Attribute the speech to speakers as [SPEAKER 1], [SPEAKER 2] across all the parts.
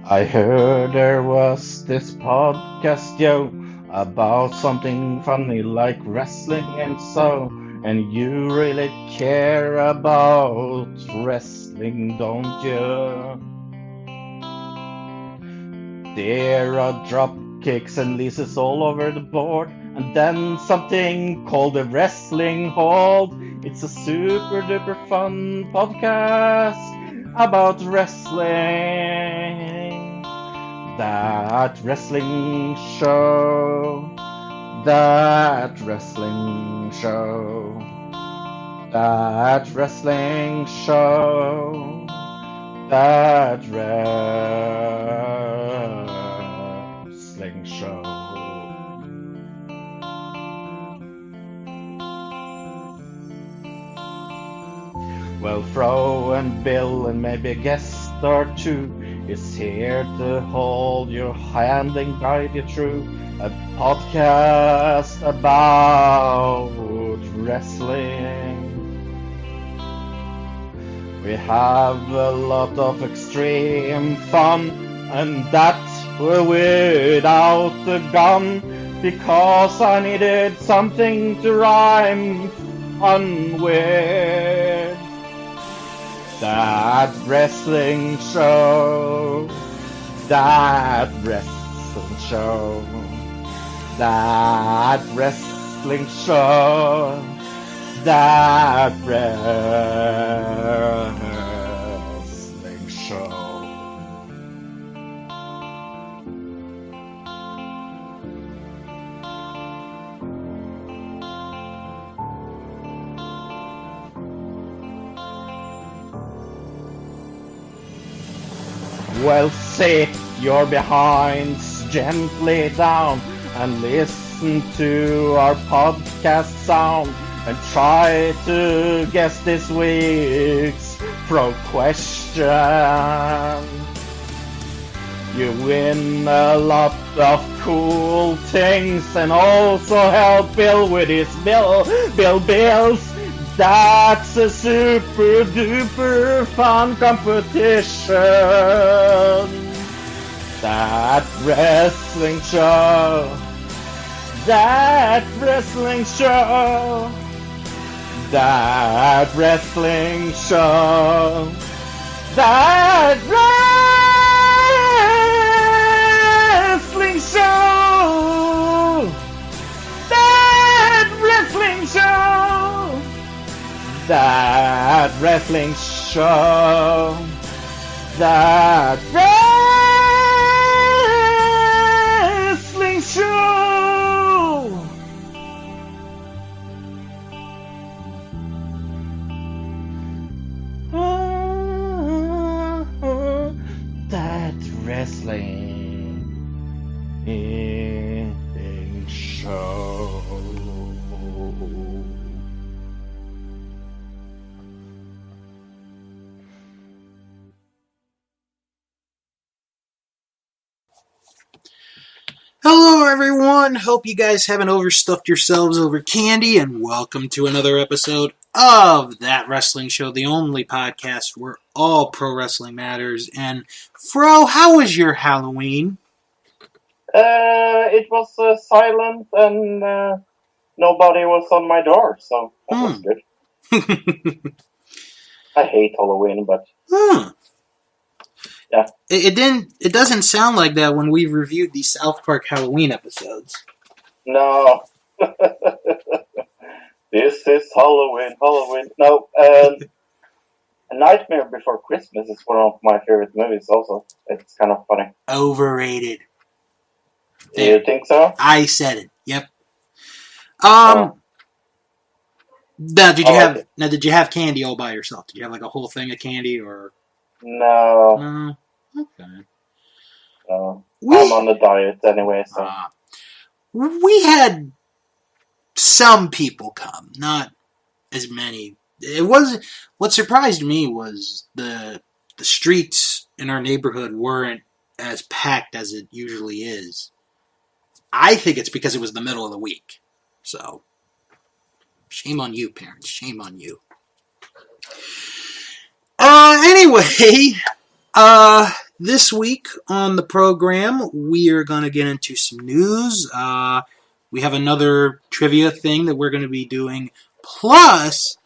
[SPEAKER 1] I heard there was this podcast, yo, about something funny like wrestling and so. And you really care about wrestling, don't you? There are drop kicks and leases all over the board, and then something called the Wrestling Hold. It's a super duper fun podcast about wrestling. That wrestling show. That wrestling show. That wrestling show. That wrestling show. Well, Fro and Bill and maybe a guest or two is here to hold your hand and guide you through a podcast about wrestling. We have a lot of extreme fun, and that without the gun, because I needed something to rhyme fun with. That wrestling show, that wrestling show, that wrestling show, that wrestling show. Well, sit your behinds gently down and listen to our podcast sound and try to guess this week's pro question. You win a lot of cool things and also help Bill with his bills. That's a super duper fun competition. That wrestling show. That wrestling show. That wrestling show. That wrestling show. That wrestling show. That wrestling show. That wrestling show. That wrestling show.
[SPEAKER 2] Hello everyone, hope you guys haven't overstuffed yourselves over candy, and welcome to another episode of That Wrestling Show, the only podcast where all pro wrestling matters. And Fro, how was your Halloween?
[SPEAKER 1] It was silent and nobody was on my door, so that was good. I hate Halloween, but yeah.
[SPEAKER 2] It doesn't sound like that when we've reviewed the South Park Halloween episodes.
[SPEAKER 1] No. This is Halloween. No, A Nightmare Before Christmas is one of my favorite movies also. It's kind of funny.
[SPEAKER 2] Overrated.
[SPEAKER 1] Do you think so?
[SPEAKER 2] I said it. Yep. Now, did you have candy all by yourself? Did you have like a whole thing of candy or?
[SPEAKER 1] No.
[SPEAKER 2] Okay.
[SPEAKER 1] No. I'm on the diet anyway, so.
[SPEAKER 2] We had some people come, not as many. What surprised me was the streets in our neighborhood weren't as packed as it usually is. I think it's because it was the middle of the week. So, shame on you, parents. Shame on you. Anyway, This week on the program, we are going to get into some news. We have another trivia thing that we're going to be doing. Plus,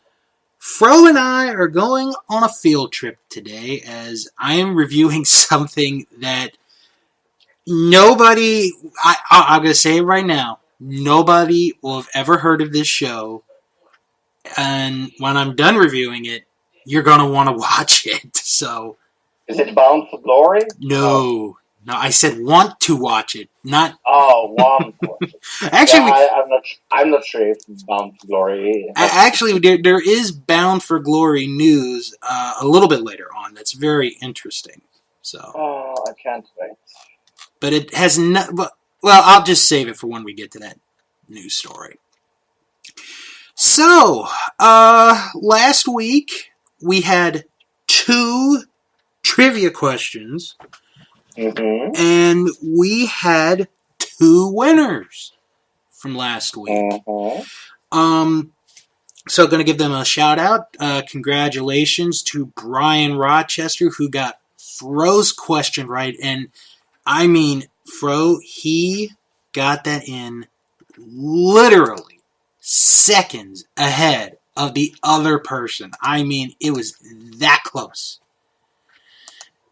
[SPEAKER 2] Fro and I are going on a field trip today as I am reviewing something that nobody, I'm going to say it right now, nobody will have ever heard of this show. And when I'm done reviewing it, you're going to want to watch it. So,
[SPEAKER 1] Is it Bound for Glory?
[SPEAKER 2] no, I said want to watch it, not.
[SPEAKER 1] Oh, want to watch it.
[SPEAKER 2] Actually,
[SPEAKER 1] yeah, I'm not sure if Bound for Glory.
[SPEAKER 2] actually, there is Bound for Glory news a little bit later on. That's very interesting. So,
[SPEAKER 1] Oh, I can't wait.
[SPEAKER 2] but it has not. Well, I'll just save it for when we get to that news story. So, last week we had 2 trivia questions, and we had 2 winners from last week. So going to give them a shout out. Congratulations to Brian Rochester, who got Fro's question right, and I mean, Fro, he got that in literally seconds ahead of the other person. I mean, it was that close.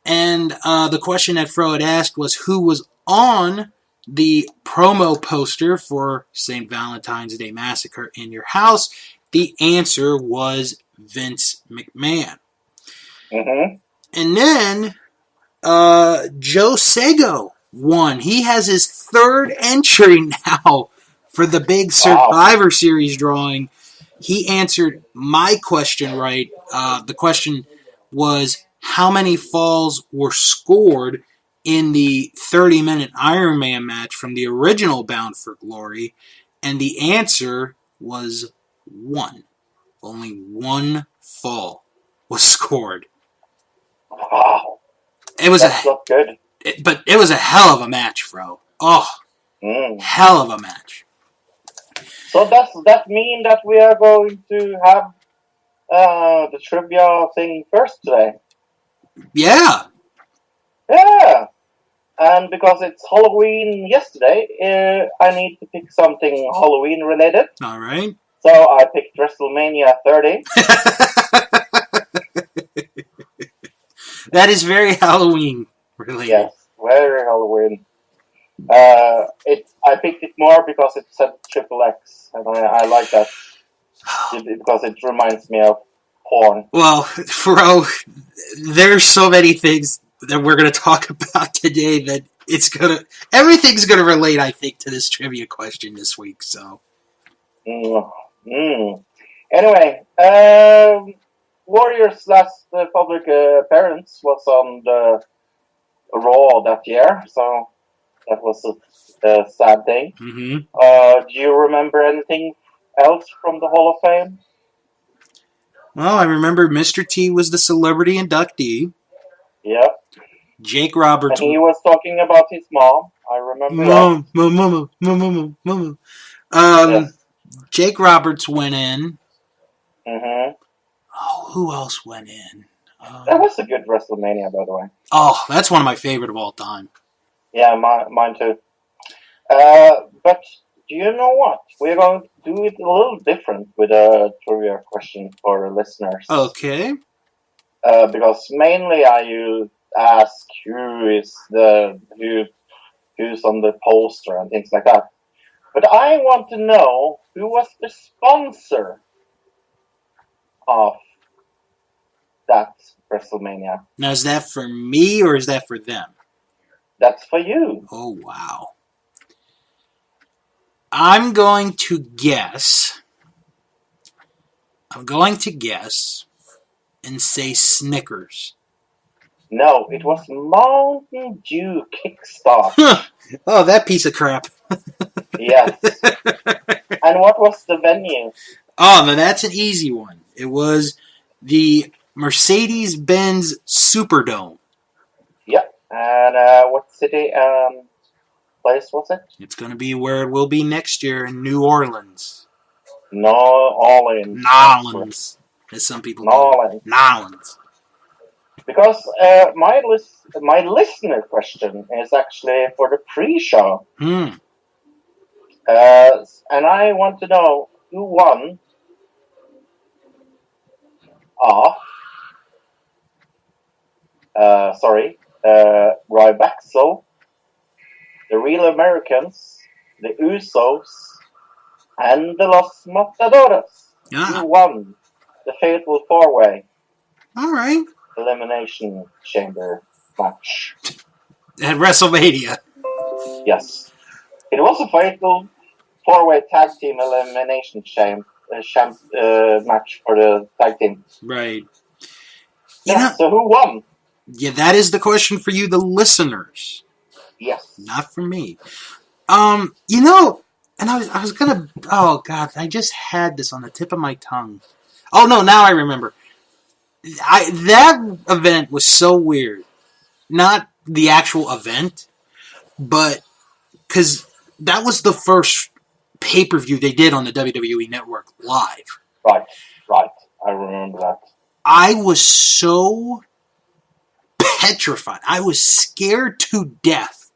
[SPEAKER 2] And the question that Fro had asked was who was on the promo poster for St. Valentine's Day Massacre in Your House. The answer was Vince McMahon. And then Joe Sego won. He has his 3rd entry now for the big Survivor Series drawing. He answered my question right. The question was, how many falls were scored in the 30-minute Iron Man match from the original Bound for Glory? And the answer was 1. Only 1 fall was scored.
[SPEAKER 1] Wow.
[SPEAKER 2] That's
[SPEAKER 1] not good.
[SPEAKER 2] But it was a hell of a match, Fro. Oh, hell of a match.
[SPEAKER 1] So does that mean that we are going to have the trivia thing first today?
[SPEAKER 2] Yeah.
[SPEAKER 1] Yeah. And because it's Halloween yesterday, I need to pick something Halloween related.
[SPEAKER 2] All right.
[SPEAKER 1] So I picked WrestleMania 30.
[SPEAKER 2] That is very Halloween related.
[SPEAKER 1] Yes, very Halloween. I picked it more because it said Triple X, and I like that because it reminds me of porn.
[SPEAKER 2] Well, Fro, there's so many things that we're going to talk about today that everything's going to relate, I think, to this trivia question this week. So.
[SPEAKER 1] Anyway, Warriors' last public appearance was on the Raw that year, so that was a sad day. Do you remember anything else from the Hall of Fame?
[SPEAKER 2] Well, I remember Mr. T was the celebrity inductee.
[SPEAKER 1] Yep.
[SPEAKER 2] Jake Roberts.
[SPEAKER 1] And he was talking about his mom. I remember
[SPEAKER 2] Mama. Yes. Jake Roberts went in. Oh, who else went in?
[SPEAKER 1] That was a good WrestleMania, by the way.
[SPEAKER 2] Oh, that's one of my favorite of all time.
[SPEAKER 1] Yeah, mine too. But do you know what? We're going to do it a little different with a trivia question for the listeners.
[SPEAKER 2] Okay.
[SPEAKER 1] Because mainly I ask who's on the poster and things like that. But I want to know who was the sponsor of that WrestleMania.
[SPEAKER 2] Now, is that for me or is that for them?
[SPEAKER 1] That's for you.
[SPEAKER 2] Oh, wow. I'm going to guess and say Snickers.
[SPEAKER 1] No, it was Mountain Dew Kickstart.
[SPEAKER 2] Oh, that piece of crap.
[SPEAKER 1] Yes. And what was the venue?
[SPEAKER 2] Oh, now that's an easy one. It was the Mercedes-Benz Superdome.
[SPEAKER 1] Yep. And what city place was it?
[SPEAKER 2] It's going to be where it will be next year in New Orleans.
[SPEAKER 1] Nolans.
[SPEAKER 2] Nolans, as some people call it. Nolans.
[SPEAKER 1] Because my listener question is actually for the pre-show. And I want to know who won Ryback, the Real Americans, the Usos, and the Los Matadores. Who won the Fatal 4-Way
[SPEAKER 2] All right.
[SPEAKER 1] Elimination Chamber match?
[SPEAKER 2] At WrestleMania.
[SPEAKER 1] Yes. It was a Fatal 4-Way Tag Team Elimination match for the tag team.
[SPEAKER 2] Right.
[SPEAKER 1] So who won?
[SPEAKER 2] Yeah, that is the question for you, the listeners.
[SPEAKER 1] Yes.
[SPEAKER 2] Not for me. And I was gonna. Oh God, I just had this on the tip of my tongue. Oh no, now I remember. That event was so weird. Not the actual event, but because that was the first pay-per-view they did on the WWE Network live.
[SPEAKER 1] Right. I remember that.
[SPEAKER 2] I was so petrified. I was scared to death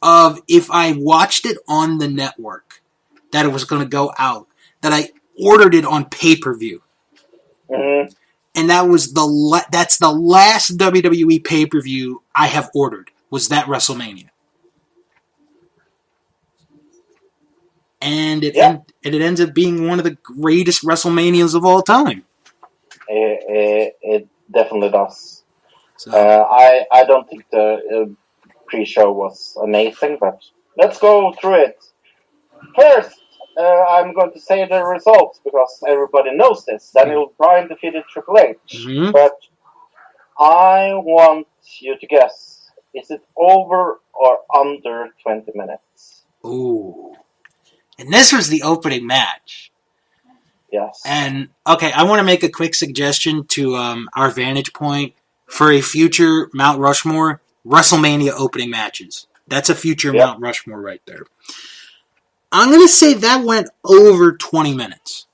[SPEAKER 2] of if I watched it on the network that it was going to go out, that I ordered it on pay-per-view.
[SPEAKER 1] Mm-hmm.
[SPEAKER 2] And that's the last WWE pay-per-view I have ordered, was that WrestleMania. And it ends up being one of the greatest WrestleManias of all time.
[SPEAKER 1] It definitely does.
[SPEAKER 2] So.
[SPEAKER 1] I don't think the pre-show was amazing, but let's go through it. First, I'm going to say the results because everybody knows this. Daniel Bryan defeated Triple H.
[SPEAKER 2] Mm-hmm.
[SPEAKER 1] But I want you to guess, is it over or under 20 minutes?
[SPEAKER 2] Ooh. And this was the opening match.
[SPEAKER 1] Yes.
[SPEAKER 2] And, okay, I want to make a quick suggestion to our Vantage Point for a future Mount Rushmore, WrestleMania opening matches. That's a future Mount Rushmore right there. I'm going to say that went over 20 minutes.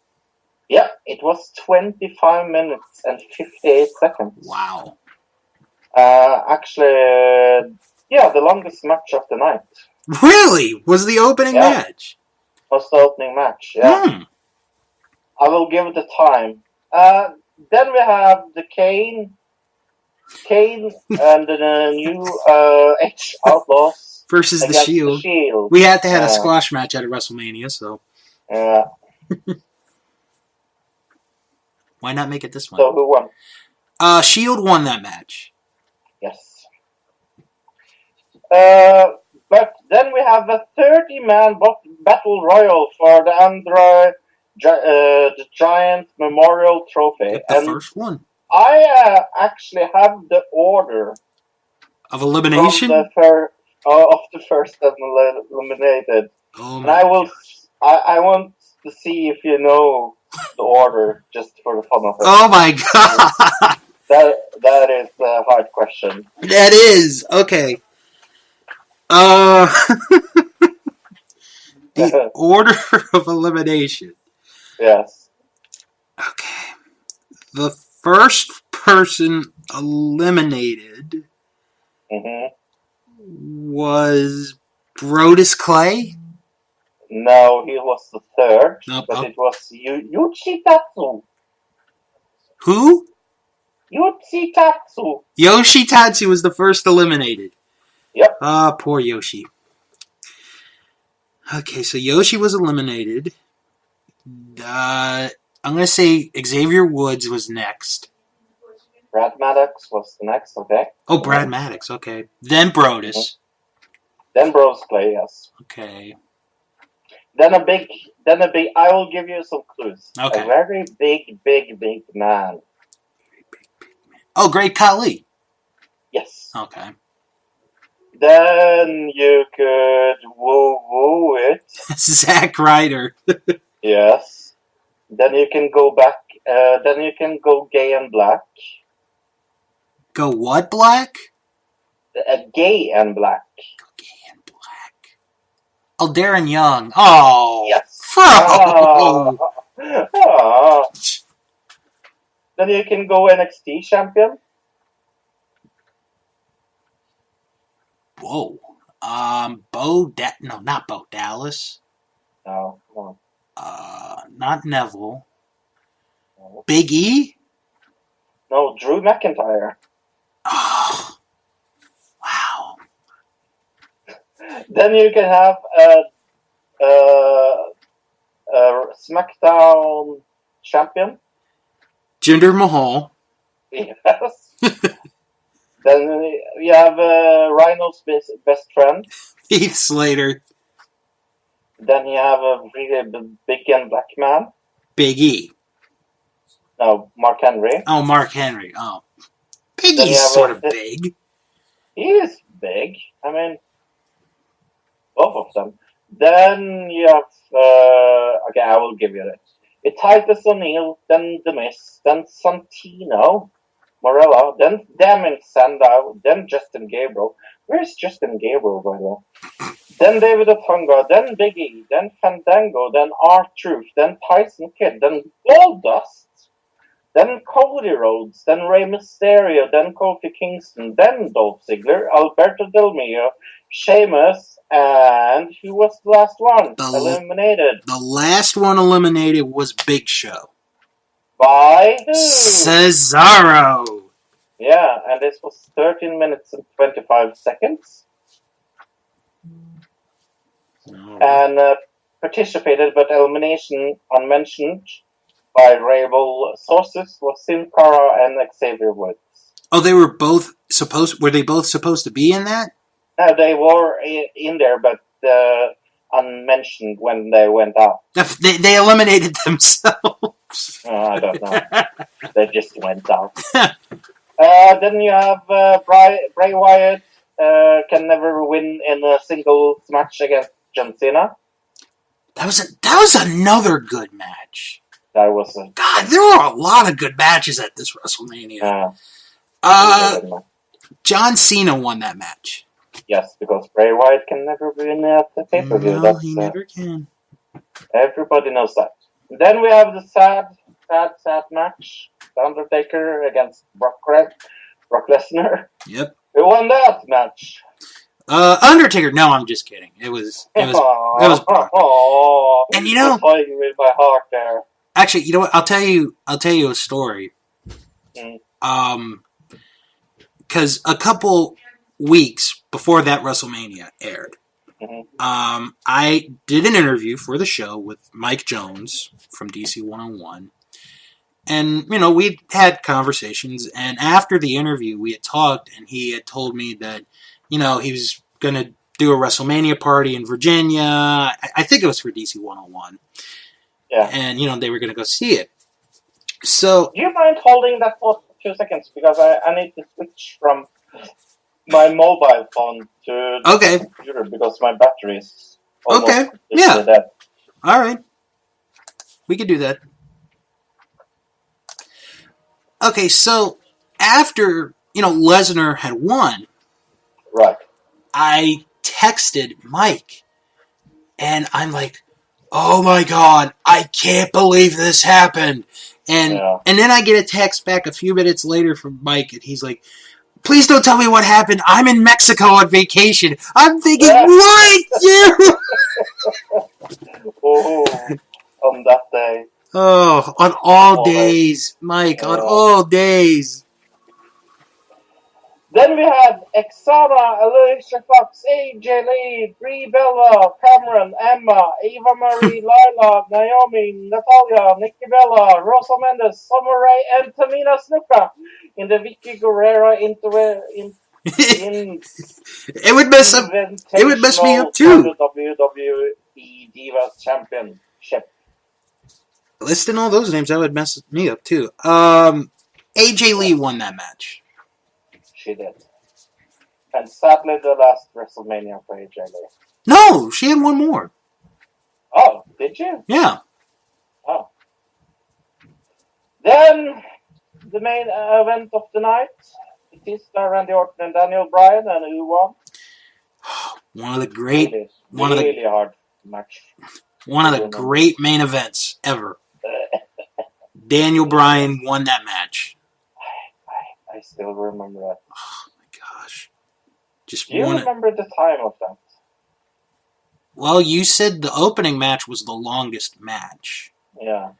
[SPEAKER 1] Yeah, it was 25 minutes and 58 seconds.
[SPEAKER 2] Wow.
[SPEAKER 1] Actually, the longest match of the night.
[SPEAKER 2] Really? Was the opening match?
[SPEAKER 1] Was the opening match, yeah. I will give it a time. Then we have the Kane and the new Edge Outlaws
[SPEAKER 2] versus the Shield. We had to have a squash match at WrestleMania, so. Why not make it this one?
[SPEAKER 1] So who won?
[SPEAKER 2] Shield won that match.
[SPEAKER 1] Yes. But then we have a 30-man battle royal for the the Giant Memorial Trophy.
[SPEAKER 2] The first one.
[SPEAKER 1] I actually have the order
[SPEAKER 2] of elimination
[SPEAKER 1] of the first eliminated.
[SPEAKER 2] Oh
[SPEAKER 1] and I want to see if you know the order, just for the fun of it.
[SPEAKER 2] Oh my god!
[SPEAKER 1] That is a hard question.
[SPEAKER 2] That is okay. The order of elimination.
[SPEAKER 1] Yes.
[SPEAKER 2] Okay. The first person eliminated was Brodus Clay?
[SPEAKER 1] No, he was the third.
[SPEAKER 2] Nope.
[SPEAKER 1] But it was Yoshitatsu.
[SPEAKER 2] Who?
[SPEAKER 1] Yoshitatsu.
[SPEAKER 2] Yoshitatsu was the first eliminated.
[SPEAKER 1] Yep.
[SPEAKER 2] Ah, poor Yoshi. Okay, so Yoshi was eliminated. I'm going to say Xavier Woods was next.
[SPEAKER 1] Brad Maddox was the next, okay.
[SPEAKER 2] Oh, Brad Maddox, okay. Then Brodus.
[SPEAKER 1] Then Brodus Clay, yes.
[SPEAKER 2] Okay.
[SPEAKER 1] Then a big, I will give you some clues.
[SPEAKER 2] Okay.
[SPEAKER 1] A very big man.
[SPEAKER 2] Oh, Great Khali.
[SPEAKER 1] Yes.
[SPEAKER 2] Okay.
[SPEAKER 1] Then you could woo it.
[SPEAKER 2] Zack Ryder.
[SPEAKER 1] Yes. Then you can go back. Then you can go gay and black.
[SPEAKER 2] Go what black?
[SPEAKER 1] Gay and black.
[SPEAKER 2] Gay and black. Oh, Darren Young. Oh.
[SPEAKER 1] Yes. Then you can go NXT champion.
[SPEAKER 2] Whoa. Not Bo Dallas.
[SPEAKER 1] No, come
[SPEAKER 2] Not Neville.
[SPEAKER 1] on.
[SPEAKER 2] Big E?
[SPEAKER 1] No, Drew McIntyre.
[SPEAKER 2] Oh, wow.
[SPEAKER 1] Then you can have SmackDown champion.
[SPEAKER 2] Jinder Mahal.
[SPEAKER 1] Yes. Then you have Rhino's best friend.
[SPEAKER 2] Heath Slater.
[SPEAKER 1] Then you have a really big and black man.
[SPEAKER 2] Big E.
[SPEAKER 1] No, Mark Henry.
[SPEAKER 2] Oh, Mark Henry. Oh. Big
[SPEAKER 1] Then you
[SPEAKER 2] E's
[SPEAKER 1] have
[SPEAKER 2] sort of big.
[SPEAKER 1] He is big. I mean, both of them. Then you have, okay, I will give you that. It's Titus O'Neil, then The Miz, then Santino, Morella, then Damon Sandow, then Justin Gabriel. Where's Justin Gabriel, by the way? Then David Otunga, then Big E, then Fandango, then R-Truth, then Tyson Kidd, then Goldust, then Cody Rhodes, then Rey Mysterio, then Kofi Kingston, then Dolph Ziggler, Alberto Del Mio, Sheamus, and who was the last one? Eliminated.
[SPEAKER 2] The last one eliminated was Big Show.
[SPEAKER 1] By who?
[SPEAKER 2] Cesaro.
[SPEAKER 1] Yeah, and this was 13 minutes and 25 seconds. And participated, but elimination unmentioned by reliable sources was Sin Cara and Xavier Woods.
[SPEAKER 2] Oh, they were both were they both supposed to be in that?
[SPEAKER 1] No, they were in there, but unmentioned when they went out.
[SPEAKER 2] They eliminated themselves.
[SPEAKER 1] I don't know. They just went out. Then you have Bray Wyatt can never win in a single match against John Cena.
[SPEAKER 2] That was another good match.
[SPEAKER 1] That was
[SPEAKER 2] God, there were a lot of good matches at this WrestleMania. John Cena won that match.
[SPEAKER 1] Yes, because Bray Wyatt can never win at the pay-per-view.
[SPEAKER 2] No, he never can.
[SPEAKER 1] Everybody knows that. Then we have the sad match. The Undertaker against Brock Lesnar.
[SPEAKER 2] Yep.
[SPEAKER 1] Who won that match?
[SPEAKER 2] Undertaker. No, I'm just kidding. It was Brock. And you know,
[SPEAKER 1] fighting with my heart there.
[SPEAKER 2] Actually, you know what? I'll tell you a story. Because a couple weeks before that WrestleMania aired, I did an interview for the show with Mike Jones from DC 101. And, you know, we had conversations. And after the interview, we had talked, and he had told me that, you know, he was going to do a WrestleMania party in Virginia. I think it was for DC 101.
[SPEAKER 1] Yeah.
[SPEAKER 2] And, you know, they were going to go see it. So,
[SPEAKER 1] do you mind holding that for 2 seconds? Because I need to switch from my mobile phone to the computer because my battery is almost dead.
[SPEAKER 2] All right. We could do that. Okay, so after, you know, Lesnar had won,
[SPEAKER 1] right,
[SPEAKER 2] I texted Mike, and I'm like, oh my God, I can't believe this happened. And then I get a text back a few minutes later from Mike, and he's like, please don't tell me what happened. I'm in Mexico on vacation. I'm thinking, what? You?
[SPEAKER 1] On that day.
[SPEAKER 2] Oh, on all days, Mike, on all days.
[SPEAKER 1] Then we had Exana, Alicia Fox, AJ Lee, Brie Bella, Cameron, Emma, Eva Marie, Lila, Naomi, Natalia, Nikki Bella, Rosa Mendes, Summer Rae, and Tamina Snuka in the Vicky Guerrero
[SPEAKER 2] It would mess up. It would mess me up too.
[SPEAKER 1] WWE Divas Championship.
[SPEAKER 2] Listing all those names, that would mess me up too. AJ Lee won that match.
[SPEAKER 1] She did. And sadly, the last WrestleMania for AJ Lee.
[SPEAKER 2] No, she had one more.
[SPEAKER 1] Oh, did you?
[SPEAKER 2] Yeah.
[SPEAKER 1] Oh. Then, the main event of the night. Batista, Randy Orton, and Daniel Bryan, and who won?
[SPEAKER 2] One of the great...
[SPEAKER 1] Really hard match.
[SPEAKER 2] One of the great main events ever. Daniel Bryan won that match.
[SPEAKER 1] I still remember that.
[SPEAKER 2] Oh my gosh. Just
[SPEAKER 1] Do you
[SPEAKER 2] want.
[SPEAKER 1] remember the time of that?
[SPEAKER 2] Well, you said the opening match was the longest match.
[SPEAKER 1] Yeah.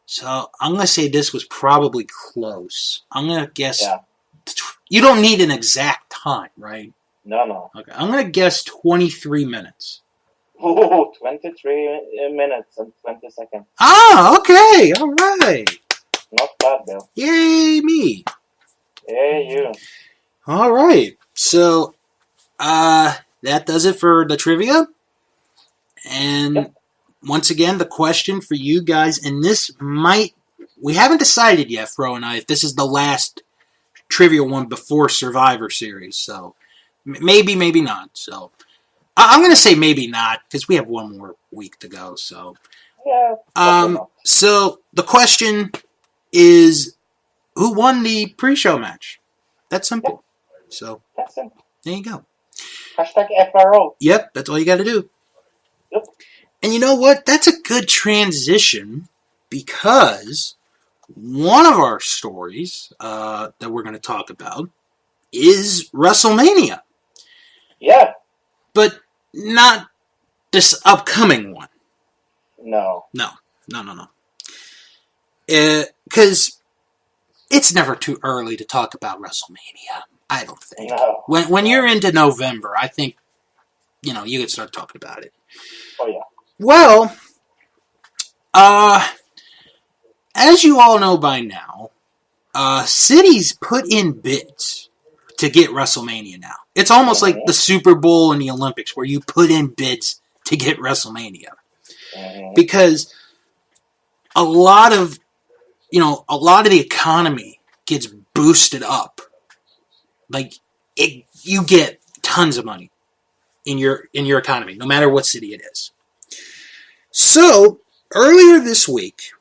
[SPEAKER 2] So I'm going to say this was probably close. I'm going to guess.
[SPEAKER 1] Yeah.
[SPEAKER 2] You don't need an exact time, right?
[SPEAKER 1] No.
[SPEAKER 2] Okay. I'm going to guess 23 minutes.
[SPEAKER 1] Ooh, 23 minutes and 20 seconds.
[SPEAKER 2] Ah, okay. All right.
[SPEAKER 1] Not bad, Bill.
[SPEAKER 2] Yay, me.
[SPEAKER 1] Yeah, you.
[SPEAKER 2] All right. So, that does it for the trivia. And once again, the question for you guys, and we haven't decided yet, Fro and I, if this is the last trivia one before Survivor Series. So, maybe not. So, I'm going to say maybe not, because we have one more week to go. So,
[SPEAKER 1] Yeah, probably not.
[SPEAKER 2] So the question is, who won the pre-show match? That's simple. So,
[SPEAKER 1] That's it.
[SPEAKER 2] there you go.
[SPEAKER 1] Hashtag FRO.
[SPEAKER 2] Yep, that's all you got to do.
[SPEAKER 1] Yep.
[SPEAKER 2] And you know what? That's a good transition, because one of our stories that we're going to talk about is WrestleMania.
[SPEAKER 1] Yeah.
[SPEAKER 2] But not this upcoming one.
[SPEAKER 1] No.
[SPEAKER 2] No. Because it's never too early to talk about WrestleMania, I don't think.
[SPEAKER 1] No.
[SPEAKER 2] When you're into November, I think, you can start talking about it.
[SPEAKER 1] Oh, yeah.
[SPEAKER 2] Well, as you all know by now, cities put in bids to get WrestleMania now. It's almost like the Super Bowl and the Olympics, where you put in bids to get WrestleMania. Because a lot of the economy gets boosted up. Like, you get tons of money in your economy, no matter what city it is. So, earlier this week,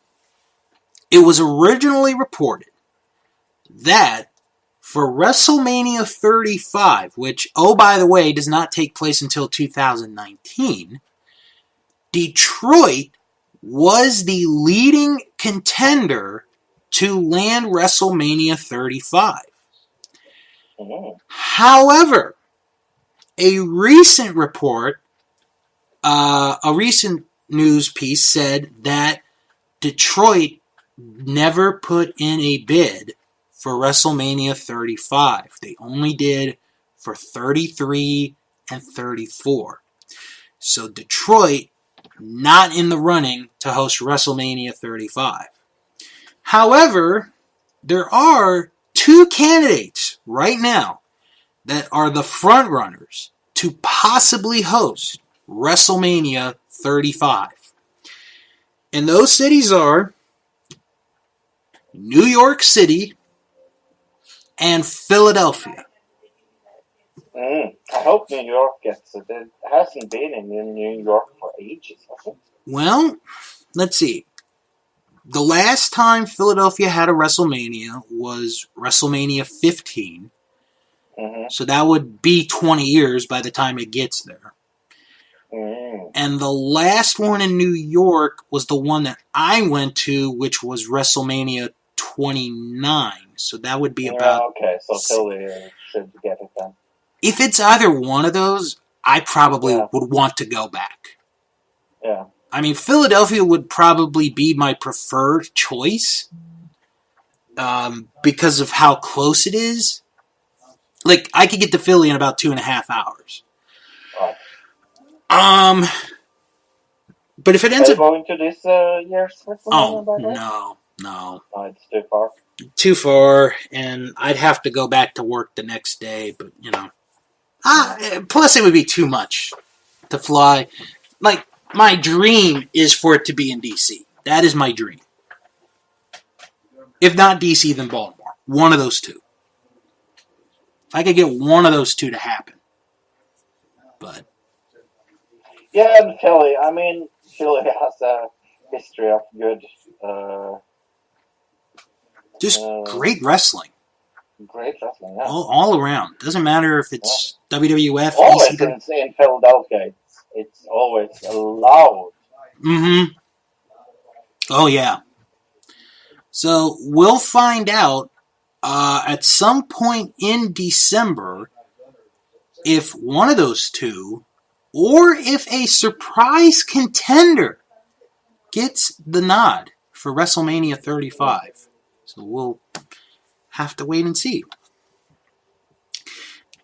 [SPEAKER 2] it was originally reported that for WrestleMania 35, which, oh, by the way, does not take place until 2019, Detroit was the leading contender to land WrestleMania 35. However, a recent report, a recent news piece said that Detroit never put in a bid for WrestleMania 35. They only did for 33 and 34. So Detroit, not in the running to host WrestleMania 35. However, there are two candidates right now that are the front runners to possibly host WrestleMania 35. And those cities are New York City and Philadelphia.
[SPEAKER 1] I hope New York gets it. It hasn't been in New York for ages, has it?
[SPEAKER 2] Well, let's see. The last time Philadelphia had a WrestleMania was WrestleMania 15. So that would be 20 years by the time it gets there. And the last one in New York was the one that I went to, which was WrestleMania 29. So that would be about...
[SPEAKER 1] Okay, so Philly should get it then.
[SPEAKER 2] If it's either one of those, I probably would want to go back.
[SPEAKER 1] Yeah.
[SPEAKER 2] I mean, Philadelphia would probably be my preferred choice because of how close it is. Like, I could get to Philly in about 2.5 hours.
[SPEAKER 1] Right.
[SPEAKER 2] But if it ends up...
[SPEAKER 1] Are you going to this year's WrestleMania, by the way?
[SPEAKER 2] No.
[SPEAKER 1] No, it's too far.
[SPEAKER 2] Too far, and I'd have to go back to work the next day, but, plus it would be too much to fly. Like, my dream is for it to be in D.C. That is my dream. If not D.C., then Baltimore. One of those two. If I could get one of those two to happen. But...
[SPEAKER 1] Yeah, and Philly. I mean, Philly has a history of good...
[SPEAKER 2] just great wrestling.
[SPEAKER 1] Great wrestling, yeah.
[SPEAKER 2] All around. Doesn't matter if it's WWF,
[SPEAKER 1] always
[SPEAKER 2] ECW.
[SPEAKER 1] in Philadelphia. It's always loud.
[SPEAKER 2] Mm-hmm. Oh, yeah. So, we'll find out at some point in December if one of those two, or if a surprise contender gets the nod for WrestleMania 35. So we'll have to wait and see.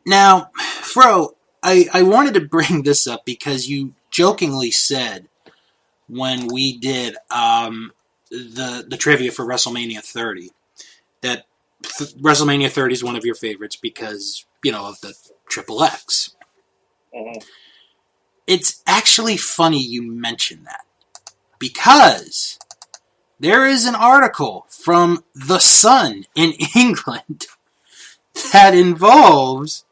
[SPEAKER 2] Now, Fro, I wanted to bring this up because you jokingly said when we did the trivia for WrestleMania 30 that WrestleMania 30 is one of your favorites because, of the Triple X.
[SPEAKER 1] Mm-hmm.
[SPEAKER 2] It's actually funny you mention that because there is an article from The Sun in England that involves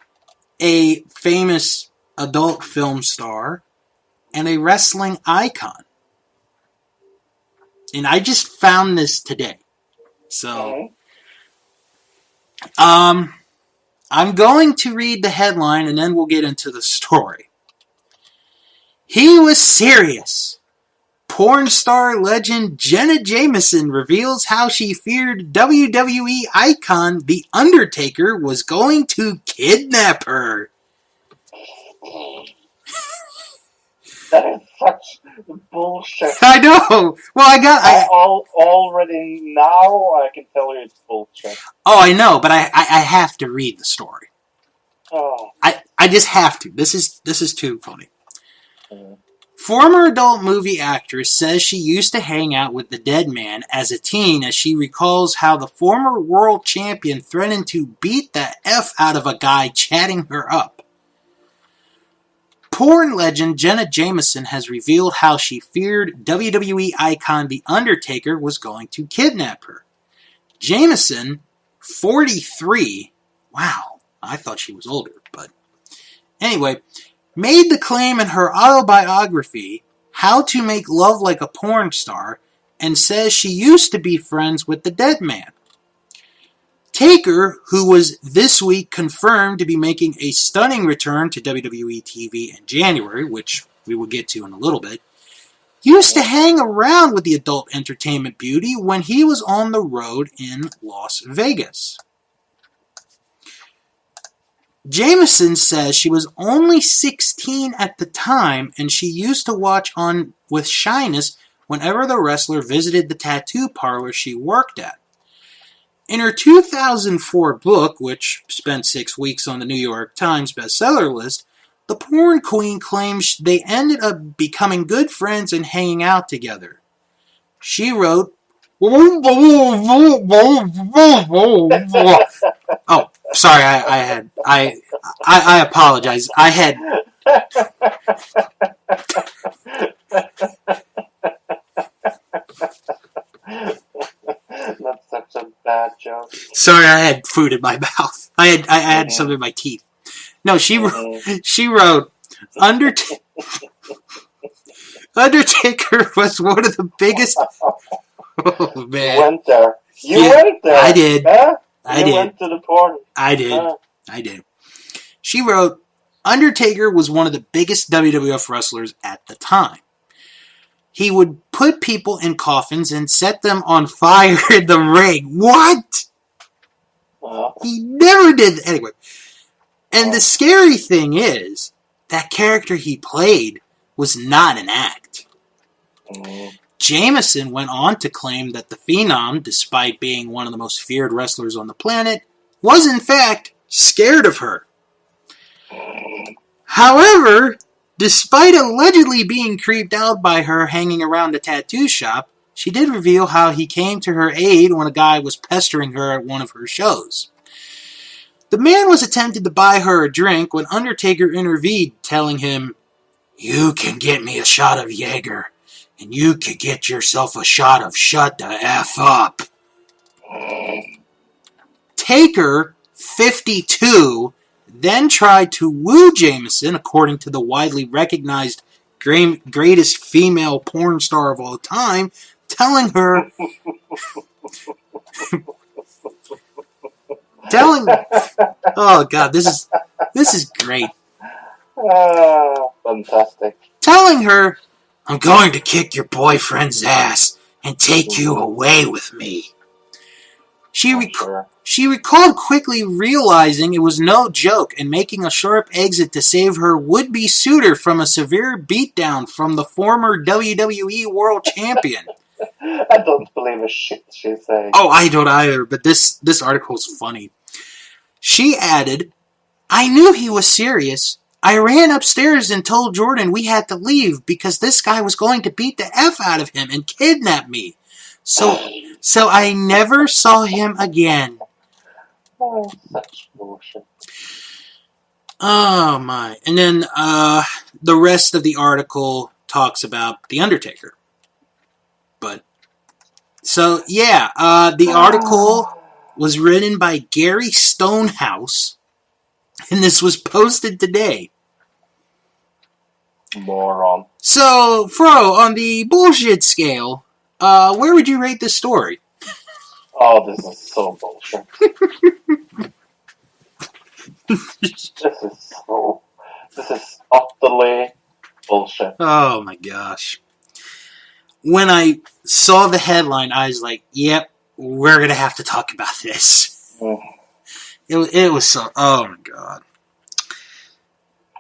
[SPEAKER 2] a famous adult film star and a wrestling icon. And I just found this today. So, I'm going to read the headline and then we'll get into the story. He was serious. Porn star legend Jenna Jameson reveals how she feared WWE icon The Undertaker was going to kidnap her.
[SPEAKER 1] That is such bullshit.
[SPEAKER 2] I know. Well,
[SPEAKER 1] already now I can tell you it's bullshit.
[SPEAKER 2] Oh, I know, but I have to read the story.
[SPEAKER 1] Oh.
[SPEAKER 2] I just have to. This is too funny. Former adult movie actress says she used to hang out with the dead man as a teen as she recalls how the former world champion threatened to beat the F out of a guy chatting her up. Porn legend Jenna Jameson has revealed how she feared WWE icon The Undertaker was going to kidnap her. Jameson, 43, wow, I thought she was older, but anyway, made the claim in her autobiography, How to Make Love Like a Porn Star, and says she used to be friends with the dead man. Taker, who was this week confirmed to be making a stunning return to WWE TV in January, which we will get to in a little bit, used to hang around with the adult entertainment beauty when he was on the road in Las Vegas. Jameson says she was only 16 at the time and she used to watch on with shyness whenever the wrestler visited the tattoo parlor she worked at. In her 2004 book, which spent 6 weeks on the New York Times bestseller list, the porn queen claims they ended up becoming good friends and hanging out together. She wrote, oh, sorry, I apologize. I had...
[SPEAKER 1] That's such a bad joke.
[SPEAKER 2] Sorry, I had food in my mouth. I had something in my teeth. No, she wrote, Undertaker was one of the biggest... Oh, man.
[SPEAKER 1] You went there. You went there.
[SPEAKER 2] I did.
[SPEAKER 1] Huh?
[SPEAKER 2] You
[SPEAKER 1] went to the porn.
[SPEAKER 2] I did. She wrote, Undertaker was one of the biggest WWF wrestlers at the time. He would put people in coffins and set them on fire in the ring. What? He never did. Anyway. And the scary thing is, that character he played was not an act. Jameson went on to claim that the Phenom, despite being one of the most feared wrestlers on the planet, was in fact scared of her. However, despite allegedly being creeped out by her hanging around the tattoo shop, she did reveal how he came to her aid when a guy was pestering her at one of her shows. The man was attempting to buy her a drink when Undertaker intervened, telling him, "You can get me a shot of Jaeger, and you can get yourself a shot of Shut the F Up." Taker, 52, then tried to woo Jameson, according to the widely recognized greatest female porn star of all time, telling her... Oh, God, this is great.
[SPEAKER 1] Fantastic.
[SPEAKER 2] Telling her, "I'm going to kick your boyfriend's ass and take you away with me." She recalled quickly realizing it was no joke and making a sharp exit to save her would-be suitor from a severe beatdown from the former WWE World Champion.
[SPEAKER 1] I don't believe a shit she's saying.
[SPEAKER 2] Oh, I don't either, but this article is funny. She added, "I knew he was serious. I ran upstairs and told Jordan we had to leave because this guy was going to beat the F out of him and kidnap me. So I never saw him again."
[SPEAKER 1] Oh, such bullshit.
[SPEAKER 2] Oh my. And then the rest of the article talks about The Undertaker. But, so yeah, the article was written by Gary Stonehouse, and this was posted today.
[SPEAKER 1] Moron.
[SPEAKER 2] So, Fro, on the bullshit scale, where would you rate this story?
[SPEAKER 1] Oh, this is so bullshit. This is utterly bullshit.
[SPEAKER 2] Oh my gosh. When I saw the headline, I was like, yep, we're going to have to talk about this. It was so, oh my god.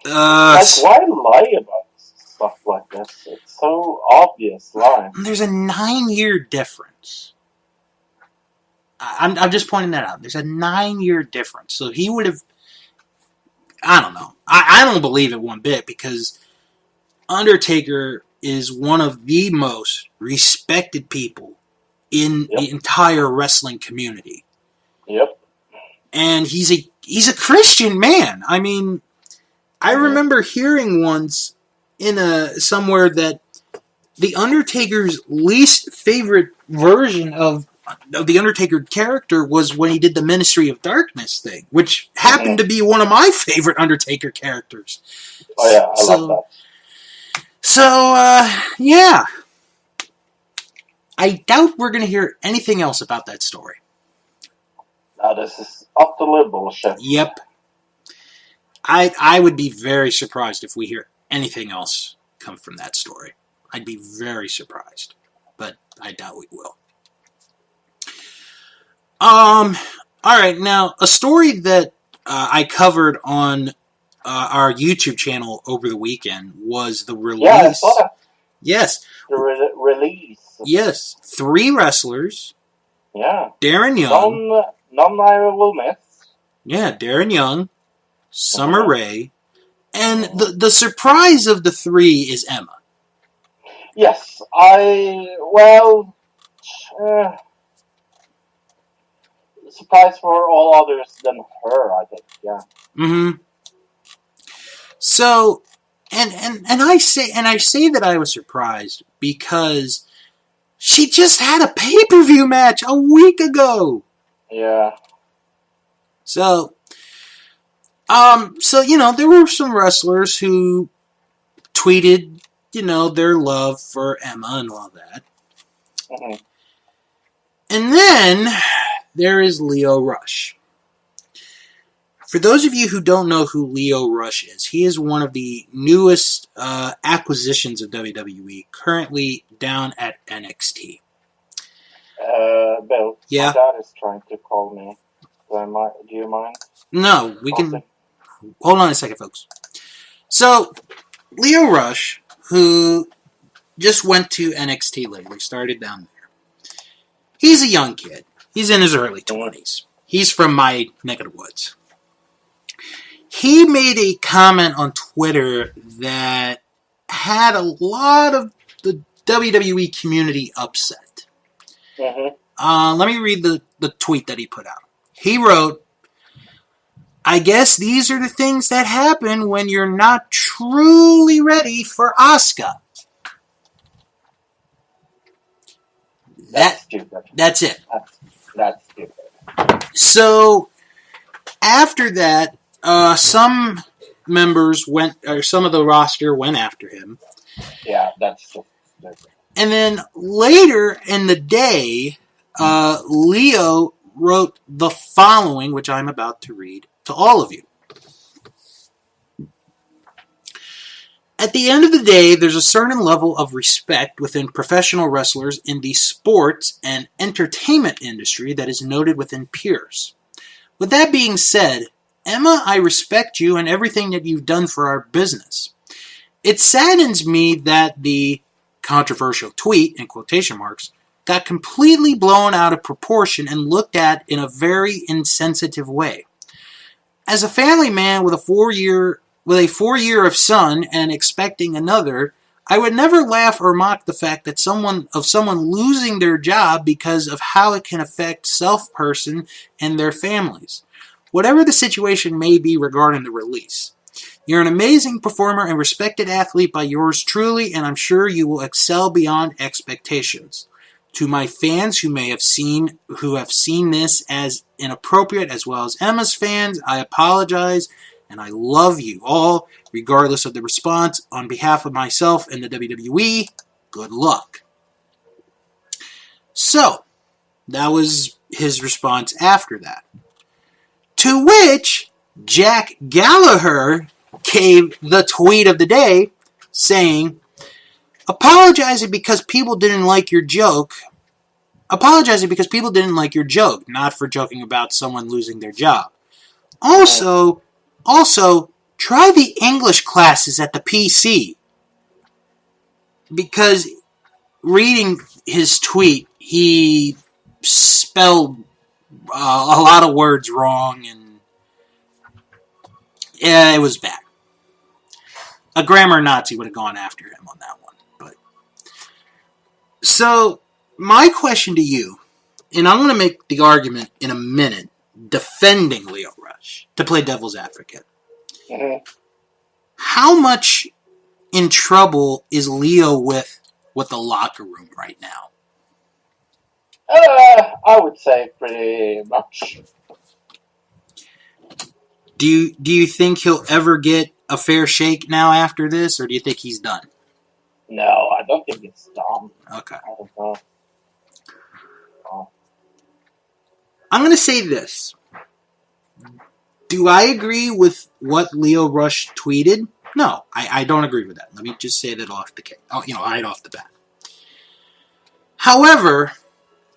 [SPEAKER 1] Why lie about stuff like this? It's so obvious lie.
[SPEAKER 2] There's a 9-year difference. I'm just pointing that out. There's a 9-year difference. So he would have, I don't know. I don't believe it one bit because Undertaker is one of the most respected people in the entire wrestling community.
[SPEAKER 1] Yep.
[SPEAKER 2] And he's a Christian man. I mean, I remember hearing once in somewhere that the Undertaker's least favorite version of the Undertaker character was when he did the Ministry of Darkness thing, which happened to be one of my favorite Undertaker characters.
[SPEAKER 1] Oh yeah, I love that.
[SPEAKER 2] So, yeah. I doubt we're going to hear anything else about that story.
[SPEAKER 1] Now, this is utterly bullshit.
[SPEAKER 2] Yep. I would be very surprised if we hear anything else come from that story. I'd be very surprised. But I doubt we will. Alright, now, a story that I covered on our YouTube channel over the weekend was the release.
[SPEAKER 1] Yeah, I saw that.
[SPEAKER 2] Yes.
[SPEAKER 1] The release.
[SPEAKER 2] Yes. 3 wrestlers.
[SPEAKER 1] Yeah.
[SPEAKER 2] Darren Young.
[SPEAKER 1] None I will miss.
[SPEAKER 2] Yeah, Darren Young, Summer Rae, and the surprise of the 3 is Emma.
[SPEAKER 1] Yes, surprise for all others than her, I think, yeah.
[SPEAKER 2] Mm-hmm. So, and I say that I was surprised because she just had a pay-per-view match a week ago.
[SPEAKER 1] Yeah.
[SPEAKER 2] So, there were some wrestlers who tweeted, their love for Emma and all that.
[SPEAKER 1] Mm-hmm.
[SPEAKER 2] And then there is Lio Rush. For those of you who don't know who Lio Rush is, he is one of the newest acquisitions of WWE, currently down at NXT.
[SPEAKER 1] Bill,
[SPEAKER 2] yeah?
[SPEAKER 1] My dad is trying to call me. Do you mind?
[SPEAKER 2] No, we can... Hold on a second, folks. So, Lio Rush, who just went to NXT lately, started down there. He's a young kid. He's in his early 20s. He's from my neck of the woods. He made a comment on Twitter that had a lot of the WWE community upset.
[SPEAKER 1] Mm-hmm.
[SPEAKER 2] Let me read the tweet that he put out. He wrote, "I guess these are the things that happen when you're not truly ready for Asuka."
[SPEAKER 1] That's stupid.
[SPEAKER 2] That's it.
[SPEAKER 1] That's stupid.
[SPEAKER 2] So, after that, some members some of the roster went after him.
[SPEAKER 1] Yeah, that's stupid.
[SPEAKER 2] And then later in the day, Lio wrote the following, which I'm about to read to all of you. At the end of the day, there's a certain level of respect within professional wrestlers in the sports and entertainment industry that is noted within peers. With that being said, Emma, I respect you and everything that you've done for our business. It saddens me that the controversial tweet, in quotation marks, got completely blown out of proportion and looked at in a very insensitive way. As a family man with a 4-year of son and expecting another, I would never laugh or mock the fact that someone losing their job because of how it can affect self-person and their families. Whatever the situation may be regarding the release. You're an amazing performer and respected athlete by yours truly, and I'm sure you will excel beyond expectations. To my fans who have seen this as inappropriate, as well as Emma's fans, I apologize, and I love you all, regardless of the response. On behalf of myself and the WWE, good luck. So, that was his response after that. To which Jack Gallagher gave the tweet of the day, saying, apologizing because people didn't like your joke, not for joking about someone losing their job. Also, try the English classes at the PC. Because reading his tweet, he spelled a lot of words wrong, and yeah, it was bad. A grammar Nazi would have gone after him on that one. But so, my question to you, and I'm going to make the argument in a minute defending Lio Rush, to play devil's advocate.
[SPEAKER 1] Mm-hmm.
[SPEAKER 2] How much in trouble is Lio with the locker room right now?
[SPEAKER 1] I would say pretty much.
[SPEAKER 2] Do you think he'll ever get a fair shake now after this, or do you think he's done?
[SPEAKER 1] No, I don't think it's done.
[SPEAKER 2] Okay.
[SPEAKER 1] I don't know. Oh.
[SPEAKER 2] I'm going to say this. Do I agree with what Lio Rush tweeted? No, I don't agree with that. Let me just say that right off the bat. However,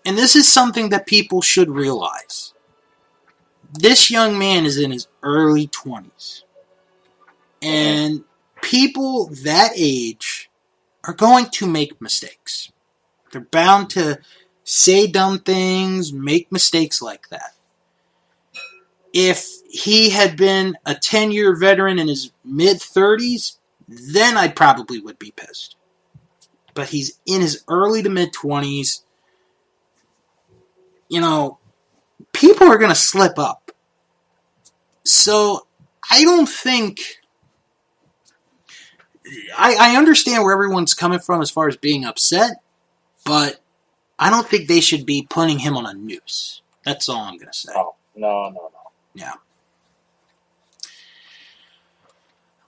[SPEAKER 2] and this is something that people should realize, this young man is in his early 20s. And people that age are going to make mistakes. They're bound to say dumb things, make mistakes like that. If he had been a 10-year veteran in his mid-30s, then I probably would be pissed. But he's in his early to mid-20s. You know, people are going to slip up. So, I don't think... I understand where everyone's coming from as far as being upset, but I don't think they should be putting him on a noose. That's all I'm going to say.
[SPEAKER 1] No.
[SPEAKER 2] Yeah.